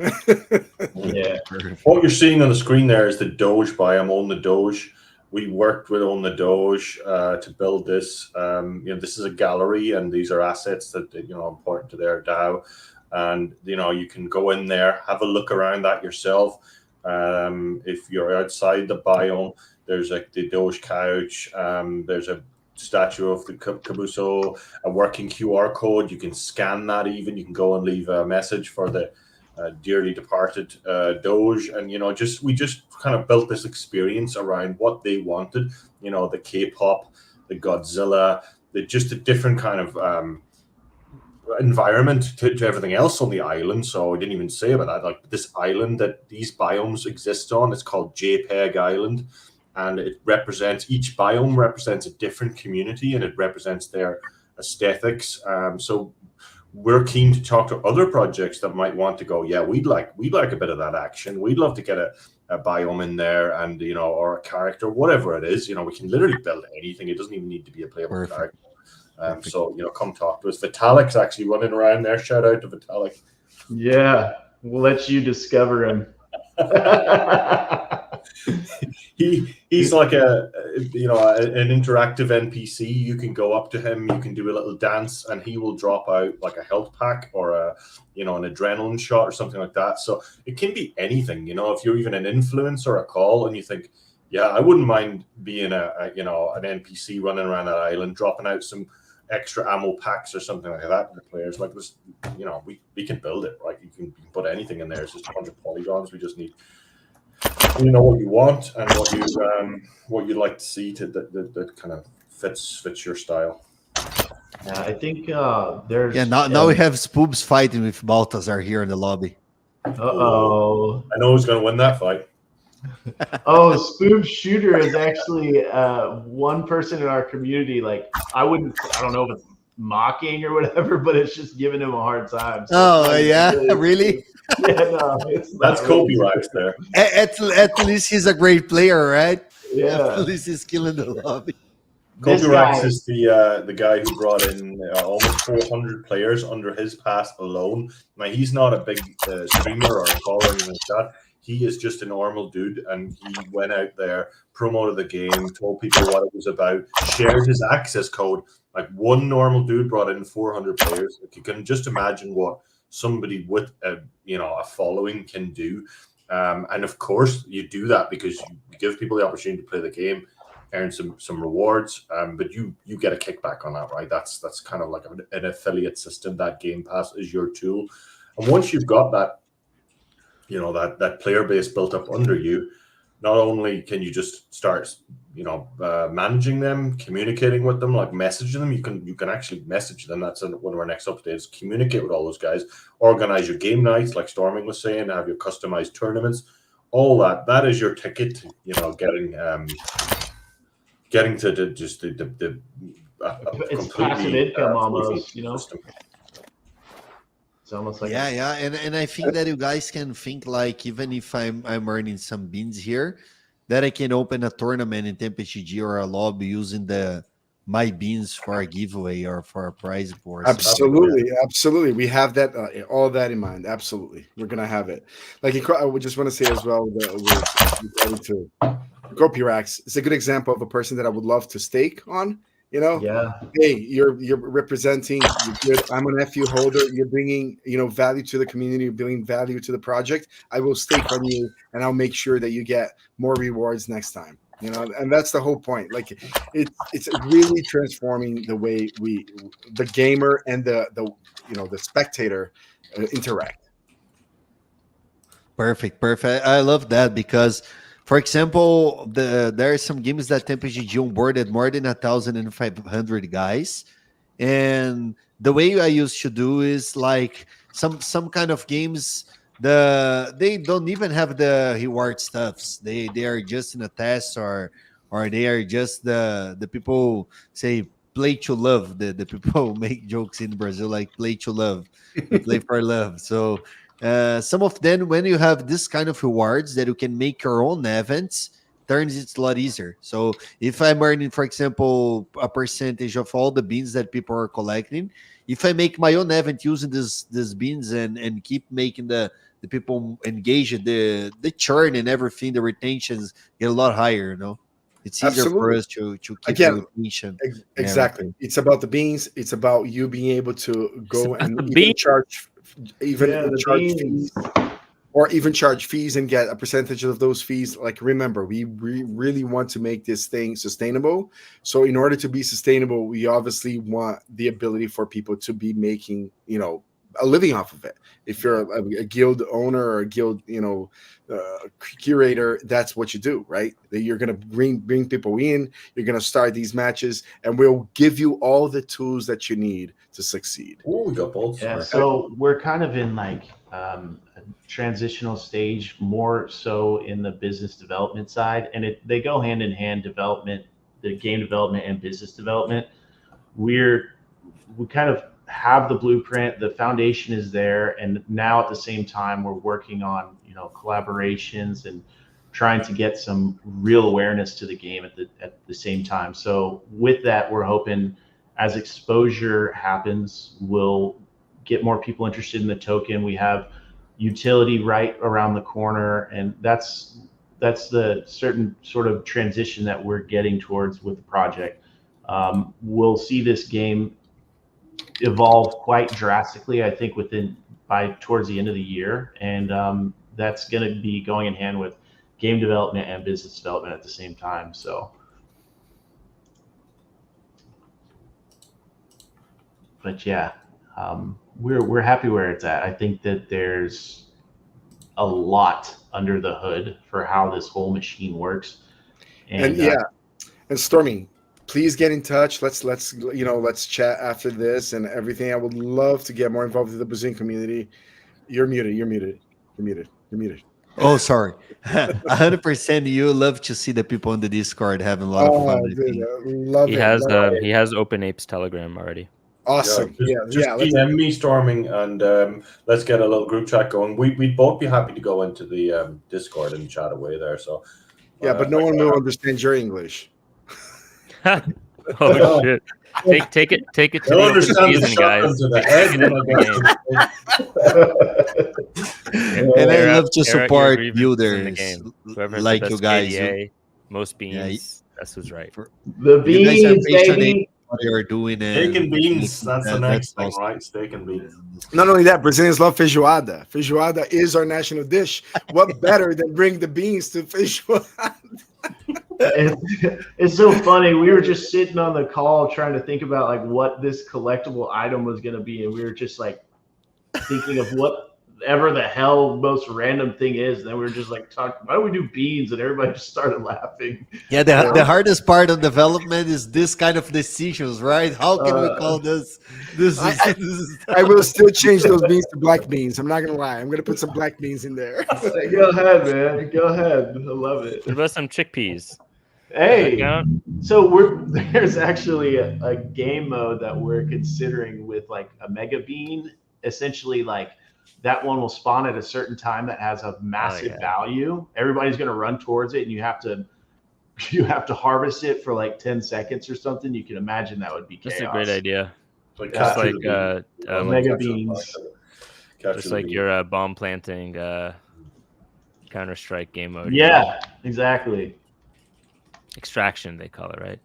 [SPEAKER 2] Yeah.
[SPEAKER 6] What you're seeing on the screen there is the Doge biome, Own the Doge. We worked with Own the Doge to build this. This is a gallery, and these are assets that are important to their DAO. And you can go in there, have a look around that yourself. If you're outside the biome, there's like the Doge couch. There's a statue of the Cabuso, a working QR code. You can scan that. Even you can go and leave a message for the dearly departed Doge, and we just kind of built this experience around what they wanted. The K-pop, the Godzilla, just a different kind of environment to everything else on the island. So I didn't even say about that. Like this island that these biomes exist on, it's called JPEG Island, and each biome represents a different community, and it represents their aesthetics. So we're keen to talk to other projects that might want to go, yeah, we'd like a bit of that action. We'd love to get a biome in there, and or a character, whatever it is. We can literally build anything. It doesn't even need to be a playable character. So come talk to us. Vitalik's actually running around there. Shout out to Vitalik.
[SPEAKER 2] Yeah, we'll let you discover him.
[SPEAKER 6] He's like an interactive NPC. You can go up to him, you can do a little dance, and he will drop out like a health pack or an adrenaline shot or something like that. So it can be anything. If you're even an influencer or a call, and you think, yeah, I wouldn't mind being an NPC running around that island, dropping out some extra ammo packs or something like that to the players. Like this, we can build it, right? You can put anything in there. It's just a bunch of polygons. We just need what you want and what you'd like to see that kind of fits your style.
[SPEAKER 2] Yeah, I think there's
[SPEAKER 5] now we have Spoobs fighting with Baltazar here in the lobby.
[SPEAKER 2] Uh-oh.
[SPEAKER 6] I know who's going to win that fight.
[SPEAKER 2] Spoob Shooter is actually one person in our community. Like I don't know if it's mocking or whatever, but it's just giving him a hard time.
[SPEAKER 5] So really?
[SPEAKER 2] Yeah, no,
[SPEAKER 6] that's copyright there.
[SPEAKER 5] At least he's a great player, right?
[SPEAKER 2] Yeah.
[SPEAKER 5] At least he's killing the lobby.
[SPEAKER 6] Copyright is the guy who brought in almost 400 players under his pass alone. Now he's not a big streamer or a caller or anything like that. He is just a normal dude, and he went out there, promoted the game, told people what it was about, shared his access code. Like one normal dude brought in 400 players. Like you can just imagine what somebody with a following can do. And of course, you do that because you give people the opportunity to play the game, earn some rewards, but you get a kickback on that, right? That's kind of like an affiliate system. That Game Pass is your tool, and once you've got that, that player base built up under you, not only can you just start, managing them, communicating with them, like messaging them. You can actually message them. That's one of our next updates. Communicate with all those guys. Organize your game nights, like Storming was saying. Have your customized tournaments. All that. That is your ticket to, getting to just the
[SPEAKER 2] it's passive income almost.
[SPEAKER 6] System.
[SPEAKER 2] It's almost like
[SPEAKER 5] and I think that you guys can think like, even if I'm earning some beans here, that I can open a tournament in TempestG or a lobby using my beans for a giveaway or for a prize board.
[SPEAKER 4] Absolutely. We have that all that in mind. Absolutely, we're gonna have it. Like I would just want to say as well that to Copyrax. It's a good example of a person that I would love to stake on.
[SPEAKER 2] Yeah.
[SPEAKER 4] Hey, you're representing. You're good. I'm an FU holder. You're bringing value to the community. You're bringing value to the project. I will stake on you, and I'll make sure that you get more rewards next time. You know, and that's the whole point. Like, it's really transforming the way the gamer and the spectator interact.
[SPEAKER 5] Perfect, perfect. I love that because, for example, there are some games that TMPGG onboarded more than 1,500 guys, and the way I used to do is like some kind of games. They don't even have the reward stuffs. They are just in a test, or they are just the people say play to love. The people make jokes in Brazil like play to love. We play for love. So some of them, when you have this kind of rewards that you can make your own events, turns it a lot easier. So if I'm earning, for example, a percentage of all the beans that people are collecting, if I make my own event using these beans and keep making the people engage, the churn and everything, the retentions get a lot higher. You know, it's easier for
[SPEAKER 4] Absolutely.
[SPEAKER 5] us to keep
[SPEAKER 4] Again,
[SPEAKER 5] the retention. and
[SPEAKER 4] exactly.
[SPEAKER 5] everything.
[SPEAKER 4] It's about the beans. It's about you being able to go
[SPEAKER 1] about
[SPEAKER 4] and
[SPEAKER 1] the
[SPEAKER 4] even
[SPEAKER 1] beans.
[SPEAKER 4] charge,
[SPEAKER 2] The
[SPEAKER 4] charge
[SPEAKER 2] beans.
[SPEAKER 4] fees, or even charge fees and get a percentage of those fees. Like, remember, we really want to make this thing sustainable. So in order to be sustainable, we obviously want the ability for people to be making, a living off of it. If you're a guild owner or a guild, curator, that's what you do, right? That you're going to bring people in, you're going to start these matches, and we'll give you all the tools that you need to succeed.
[SPEAKER 6] Oh, we got both.
[SPEAKER 2] Yeah,
[SPEAKER 6] Sorry.
[SPEAKER 2] so we're kind of in like a transitional stage, more so in the business development side, and they go hand in hand. Development, the game development and business development. We kind of have the blueprint, the foundation is there, and now at the same time we're working on collaborations and trying to get some real awareness to the game at the same time. So with that, we're hoping as exposure happens, we'll get more people interested in the token. We have utility right around the corner, and that's the certain sort of transition that we're getting towards with the project. We'll see this game evolve quite drastically, I think, by towards the end of the year, and that's going to be going in hand with game development and business development at the same time. So, but yeah, we're happy where it's at. I think that there's a lot under the hood for how this whole machine works,
[SPEAKER 4] And Stormy, please get in touch. Let's chat after this and everything. I would love to get more involved with the Brazilian community. You're muted.
[SPEAKER 5] Oh, sorry. 100%. You love to see the people on the Discord having a lot of fun. I
[SPEAKER 4] Dude,
[SPEAKER 5] think.
[SPEAKER 4] love
[SPEAKER 1] He
[SPEAKER 4] it.
[SPEAKER 1] has
[SPEAKER 4] love it.
[SPEAKER 1] he has Open Apes Telegram already.
[SPEAKER 4] Awesome.
[SPEAKER 6] Just DM me, Storming, and let's get a little group chat going. We'd both be happy to go into the Discord and chat away there. So
[SPEAKER 4] but no one will understand your English.
[SPEAKER 1] Oh shit! Take it to the open season, guys.
[SPEAKER 5] And I love to
[SPEAKER 1] Air out your
[SPEAKER 5] support
[SPEAKER 1] grievances in the
[SPEAKER 5] builders
[SPEAKER 1] game. Whoever has
[SPEAKER 5] like
[SPEAKER 1] the
[SPEAKER 5] you
[SPEAKER 1] best
[SPEAKER 5] guys.
[SPEAKER 1] KDA, most beans. That's who's right.
[SPEAKER 2] The
[SPEAKER 5] You guys are
[SPEAKER 2] beans,
[SPEAKER 5] passionate
[SPEAKER 2] baby.
[SPEAKER 5] what you're doing.
[SPEAKER 6] Steak and beans.
[SPEAKER 5] making
[SPEAKER 6] That's the next thing,
[SPEAKER 5] awesome.
[SPEAKER 6] right? Steak and beans.
[SPEAKER 4] Not only that, Brazilians love feijoada. Feijoada is our national dish. What better than bring the beans to feijoada?
[SPEAKER 2] It's so funny. We were just sitting on the call trying to think about like what this collectible item was going to be, and we were just like thinking of whatever the hell most random thing is. And then we were just like talking, why don't we do beans? And everybody just started laughing.
[SPEAKER 5] Yeah, the hardest part of development is this kind of decisions, right? How can we call this?
[SPEAKER 4] I will still change those beans to black beans. I'm not gonna lie. I'm gonna put some black beans in there.
[SPEAKER 2] Go ahead, man. Go ahead. I love it.
[SPEAKER 1] What about some chickpeas?
[SPEAKER 2] Hey, so there's actually a game mode that we're considering with like a mega bean. Essentially, like that one will spawn at a certain time that has a massive value. Everybody's going to run towards it, and you have to harvest it for like 10 seconds or something. You can imagine that would be chaos.
[SPEAKER 1] That's a great idea.
[SPEAKER 2] Just
[SPEAKER 1] like
[SPEAKER 2] mega beans.
[SPEAKER 1] Just like your bomb planting Counter-Strike game mode.
[SPEAKER 2] Yeah, exactly.
[SPEAKER 1] Extraction, they call it, right?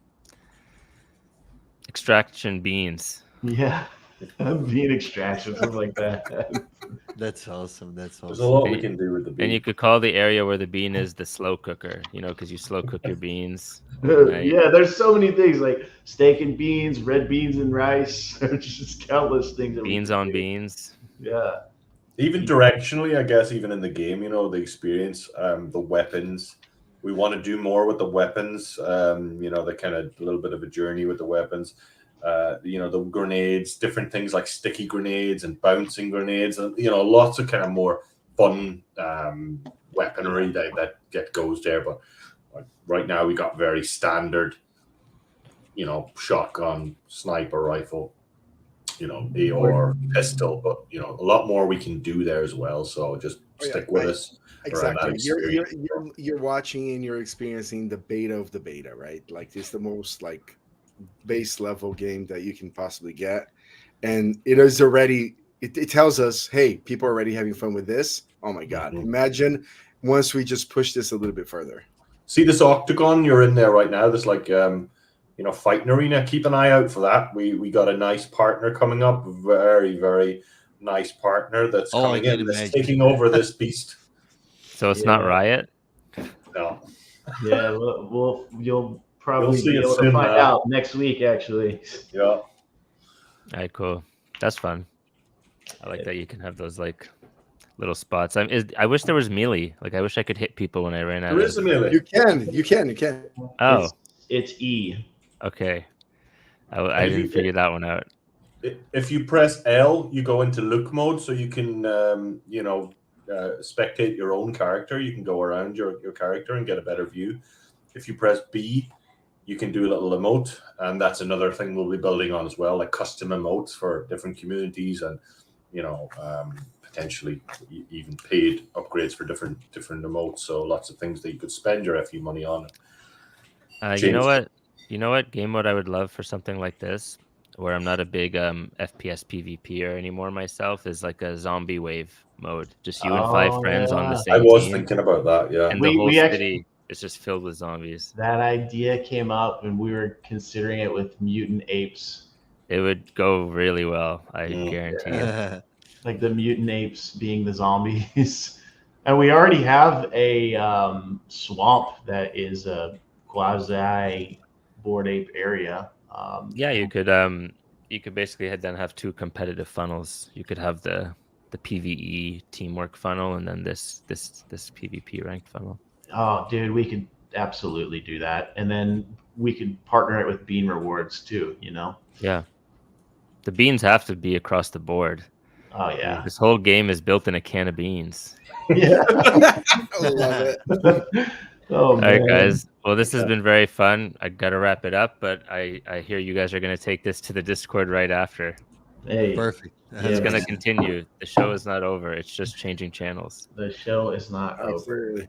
[SPEAKER 1] Extraction beans.
[SPEAKER 2] Yeah. bean extraction, something like that.
[SPEAKER 5] That's awesome. That's
[SPEAKER 6] There's a
[SPEAKER 5] awesome.
[SPEAKER 6] lot we can do with the bean.
[SPEAKER 1] And you could call the area where the bean is the slow cooker, because you slow cook your beans. overnight.
[SPEAKER 2] Yeah, there's so many things like steak and beans, red beans and rice. There's just countless things. That we
[SPEAKER 1] Beans
[SPEAKER 2] can
[SPEAKER 1] on
[SPEAKER 2] do.
[SPEAKER 1] beans.
[SPEAKER 2] Yeah.
[SPEAKER 6] Even directionally, I guess, even in the game, the experience, the weapons. We want to do more with the weapons. The kind of a little bit of a journey with the weapons. The grenades, different things like sticky grenades and bouncing grenades, and lots of kind of more fun weaponry that goes there. But right now we got very standard, shotgun, sniper rifle, AR, pistol, but a lot more we can do there as well. So just stick with us.
[SPEAKER 4] Exactly. You're watching and you're experiencing the beta of the beta, right? Like it's the most like base level game that you can possibly get. And it is already it tells us, hey, people are already having fun with this. Oh my God. Imagine once we just push this a little bit further.
[SPEAKER 6] See this octagon you're in there right now, this fighting arena. Keep an eye out for that. We got a nice partner coming up, very, very nice partner that's coming in, that's taking over this beast.
[SPEAKER 1] So it's not Riot?
[SPEAKER 6] No.
[SPEAKER 2] Yeah, you'll probably
[SPEAKER 6] see
[SPEAKER 2] be
[SPEAKER 6] it
[SPEAKER 2] able to
[SPEAKER 6] soon,
[SPEAKER 2] find
[SPEAKER 6] man.
[SPEAKER 2] out next week, actually.
[SPEAKER 6] Yeah.
[SPEAKER 1] All right, cool. That's fun. I like that you can have those like little spots. I wish there was melee. Like I wish I could hit people when I ran out.
[SPEAKER 6] There is a melee.
[SPEAKER 4] You can.
[SPEAKER 1] Oh,
[SPEAKER 2] It's E.
[SPEAKER 1] okay. I didn't figure that one out.
[SPEAKER 6] If you press L, you go into look mode, so you can spectate your own character. You can go around your character and get a better view. If you press B, you can do a little emote, and that's another thing we'll be building on as well, like custom emotes for different communities, and potentially even paid upgrades for different emotes. So lots of things that you could spend your FU money on.
[SPEAKER 1] You know what game mode I would love for something like this, where I'm not a big FPS PvPer anymore myself, is like a zombie wave mode. Just you and 5 friends on the same
[SPEAKER 6] I was
[SPEAKER 1] team,
[SPEAKER 6] thinking about that, yeah.
[SPEAKER 1] and the whole city is just filled with zombies.
[SPEAKER 2] That idea came up, and we were considering it with mutant apes.
[SPEAKER 1] It would go really well, I guarantee you.
[SPEAKER 2] Like the mutant apes being the zombies. And we already have a swamp that is a quasi Bored Ape area.
[SPEAKER 1] Yeah, you could basically then have 2 competitive funnels. You could have the PvE teamwork funnel, and then this PvP ranked funnel.
[SPEAKER 2] Oh, dude, we could absolutely do that, and then we could partner it with bean rewards too.
[SPEAKER 1] Yeah, the beans have to be across the board.
[SPEAKER 2] Oh yeah,
[SPEAKER 1] This whole game is built in a can of beans.
[SPEAKER 2] Yeah.
[SPEAKER 4] I love it.
[SPEAKER 2] Oh,
[SPEAKER 1] All right, guys. Well, this has been very fun. I got to wrap it up, but I hear you guys are going to take this to the Discord right after.
[SPEAKER 2] Hey,
[SPEAKER 5] Perfect.
[SPEAKER 1] It's going to continue. The show is not over. It's just changing channels.
[SPEAKER 2] the show is not over.
[SPEAKER 4] Absolutely.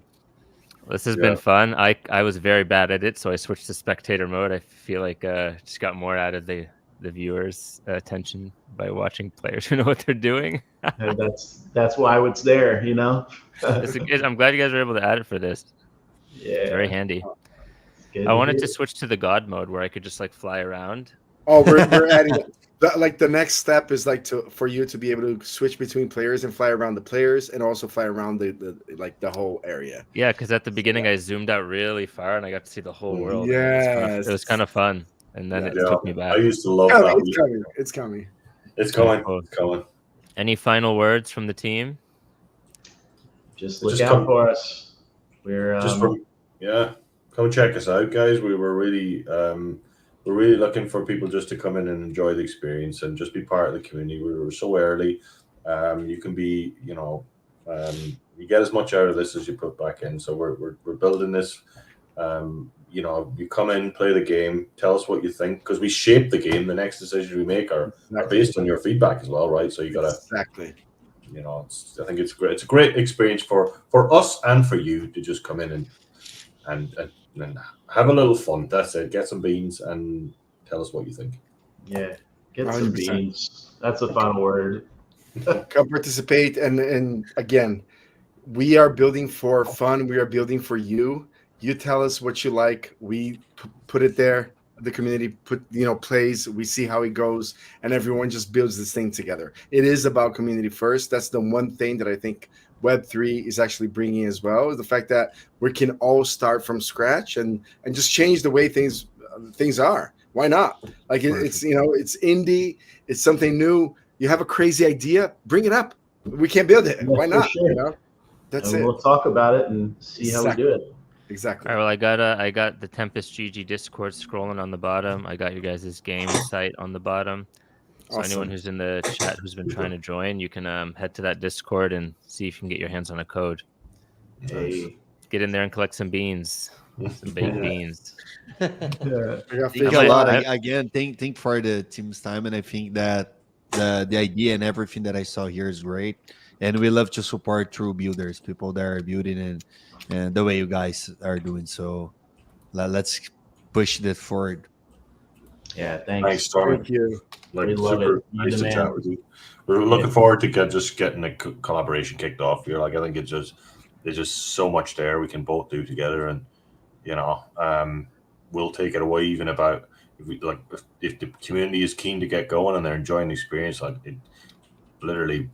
[SPEAKER 1] This has been fun. I was very bad at it, so I switched to spectator mode. I feel like just got more out of the viewers' attention by watching players who know what they're doing.
[SPEAKER 2] And that's why it's there.
[SPEAKER 1] I'm glad you guys were able to add it for this.
[SPEAKER 2] Yeah,
[SPEAKER 1] It's very handy. I wanted to switch to the God mode where I could just like fly around.
[SPEAKER 4] Oh, we're adding the next step is like for you to be able to switch between players and fly around the players and also fly around the whole area.
[SPEAKER 1] Yeah, because at the beginning I zoomed out really far and I got to see the whole world.
[SPEAKER 4] Yes.
[SPEAKER 1] It was kind of fun, and then it took me back.
[SPEAKER 6] I used to love that.
[SPEAKER 4] It's coming.
[SPEAKER 6] It's coming.
[SPEAKER 1] Any final words from the team?
[SPEAKER 2] Just look out for us. We're
[SPEAKER 6] come check us out, guys. We're really looking for people just to come in and enjoy the experience and just be part of the community. We were so early. You can be, you get as much out of this as you put back in. So we're building this. You come in, play the game, tell us what you think, because we shape the game. The next decisions we make are based on your feedback as well, right? So you gotta
[SPEAKER 4] exactly.
[SPEAKER 6] I think it's great. It's a great experience for us and for you to just come in and have a little fun. That's it. Get some beans and tell us what you think.
[SPEAKER 2] Yeah, get some
[SPEAKER 4] 100%.
[SPEAKER 2] beans. That's the final word.
[SPEAKER 4] Come participate, and again, we are building for fun. We are building for you. You tell us what you like. We put it there. the community plays. We see how it goes, and everyone just builds this thing together. It is about community first. That's the one thing that I think Web3 is actually bringing as well, is the fact that we can all start from scratch and just change the way things are. Why not? Like it's indie. It's something new. You have a crazy idea, bring it up. We can't build it. Why not?
[SPEAKER 2] Sure.
[SPEAKER 4] That's
[SPEAKER 2] and
[SPEAKER 4] it.
[SPEAKER 2] We'll talk about it and see how we do it.
[SPEAKER 4] Exactly.
[SPEAKER 1] All right, well, I got the Tempest GG Discord scrolling on the bottom. I got your guys' game site on the bottom. So
[SPEAKER 4] Awesome.
[SPEAKER 1] anyone who's in the chat who's been trying to join, you can head to that Discord and see if you can get your hands on a code.
[SPEAKER 2] Hey.
[SPEAKER 1] Get in there and collect some beans, some baked beans.
[SPEAKER 5] Think for the team's time, and I think that the idea and everything that I saw here is great. And we love to support true builders, people that are building and the way you guys are doing. So let's push this forward.
[SPEAKER 2] Yeah, thanks.
[SPEAKER 6] Thank
[SPEAKER 4] you.
[SPEAKER 6] Like,
[SPEAKER 2] we love
[SPEAKER 6] super
[SPEAKER 2] it.
[SPEAKER 6] nice to chat with you. We're looking forward to getting the collaboration kicked off here. Like, I think there's just so much there we can both do together, and we'll take it away even about if the community is keen to get going and they're enjoying the experience. Like,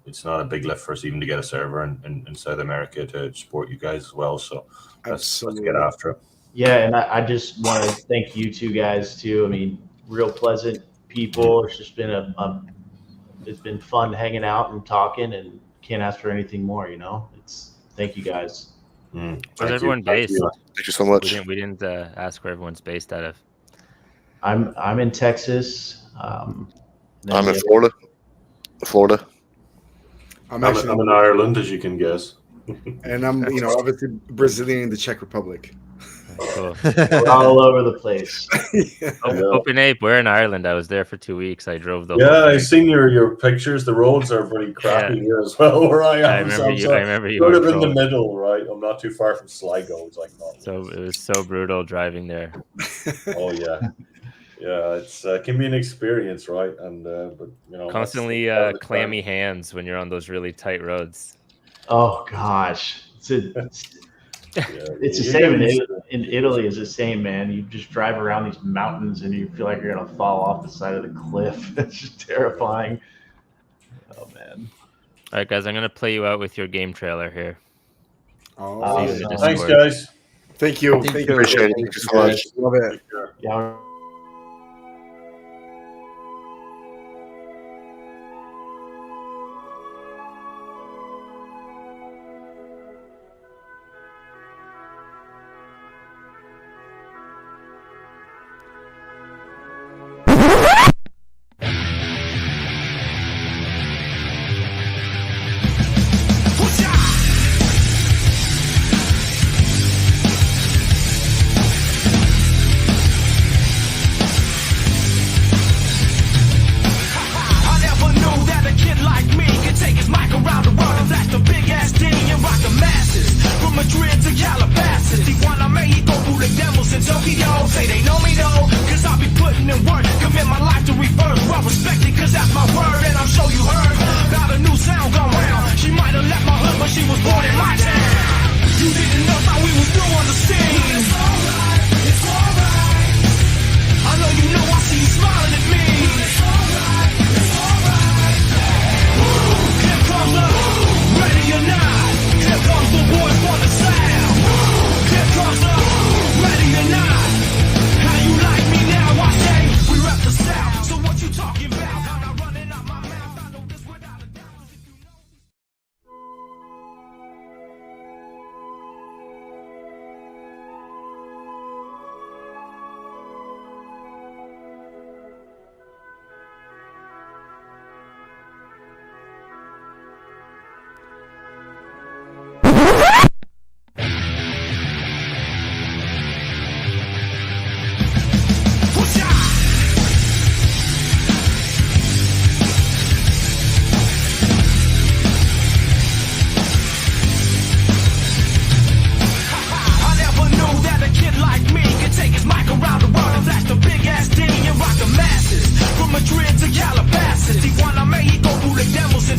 [SPEAKER 6] it's not a big lift for us even to get a server in South America to support you guys as well. So let's get after it.
[SPEAKER 2] Yeah, and I just want to thank you two guys too. I mean, real pleasant people. It's just been it's been fun hanging out and talking, and can't ask for anything more. Thank you guys.
[SPEAKER 1] Where's everyone based?
[SPEAKER 3] Thank you so much.
[SPEAKER 1] We didn't ask where everyone's based out of.
[SPEAKER 2] I'm in Texas.
[SPEAKER 3] I'm in Florida.
[SPEAKER 6] I'm in Ireland, as you can guess.
[SPEAKER 4] And I'm, obviously Brazilian in the Czech Republic.
[SPEAKER 1] Cool.
[SPEAKER 2] We're all over the place.
[SPEAKER 1] Open Ape, we're in Ireland. I was there for 2 weeks. I drove the
[SPEAKER 6] whole I've seen your pictures. The roads are pretty crappy here as well, where I am.
[SPEAKER 1] I remember you
[SPEAKER 6] sort of in the middle, right? I'm not too far from Sligo. It's like,
[SPEAKER 1] so it was so brutal driving there.
[SPEAKER 6] Oh yeah. Yeah, it's can be an experience, right? And but
[SPEAKER 1] constantly clammy hands when you're on those really tight roads.
[SPEAKER 2] Oh gosh, it's the same in Italy. It's the same, man. You just drive around these mountains and you feel like you're gonna fall off the side of the cliff. It's just terrifying. Oh man.
[SPEAKER 1] All right, guys, I'm gonna play you out with your game trailer here.
[SPEAKER 2] Oh,
[SPEAKER 6] thanks, guys.
[SPEAKER 4] Thank you.
[SPEAKER 3] Appreciate it. Thank you so much.
[SPEAKER 4] Love it.
[SPEAKER 2] Yeah.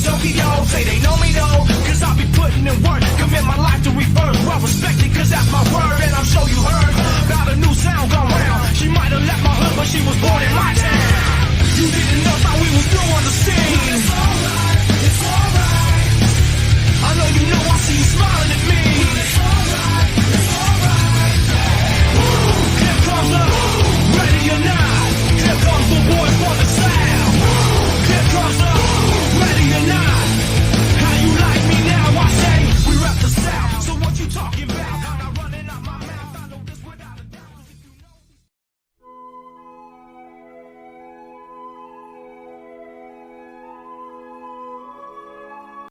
[SPEAKER 7] Tokyo, say they know me though, cause I'll be putting in work, commit my life to reverse. Well respected, cause that's my word, and I'm sure you heard about a new sound gone round. She might have left my hood, but she was born in my town. You didn't know how we was through on the scene.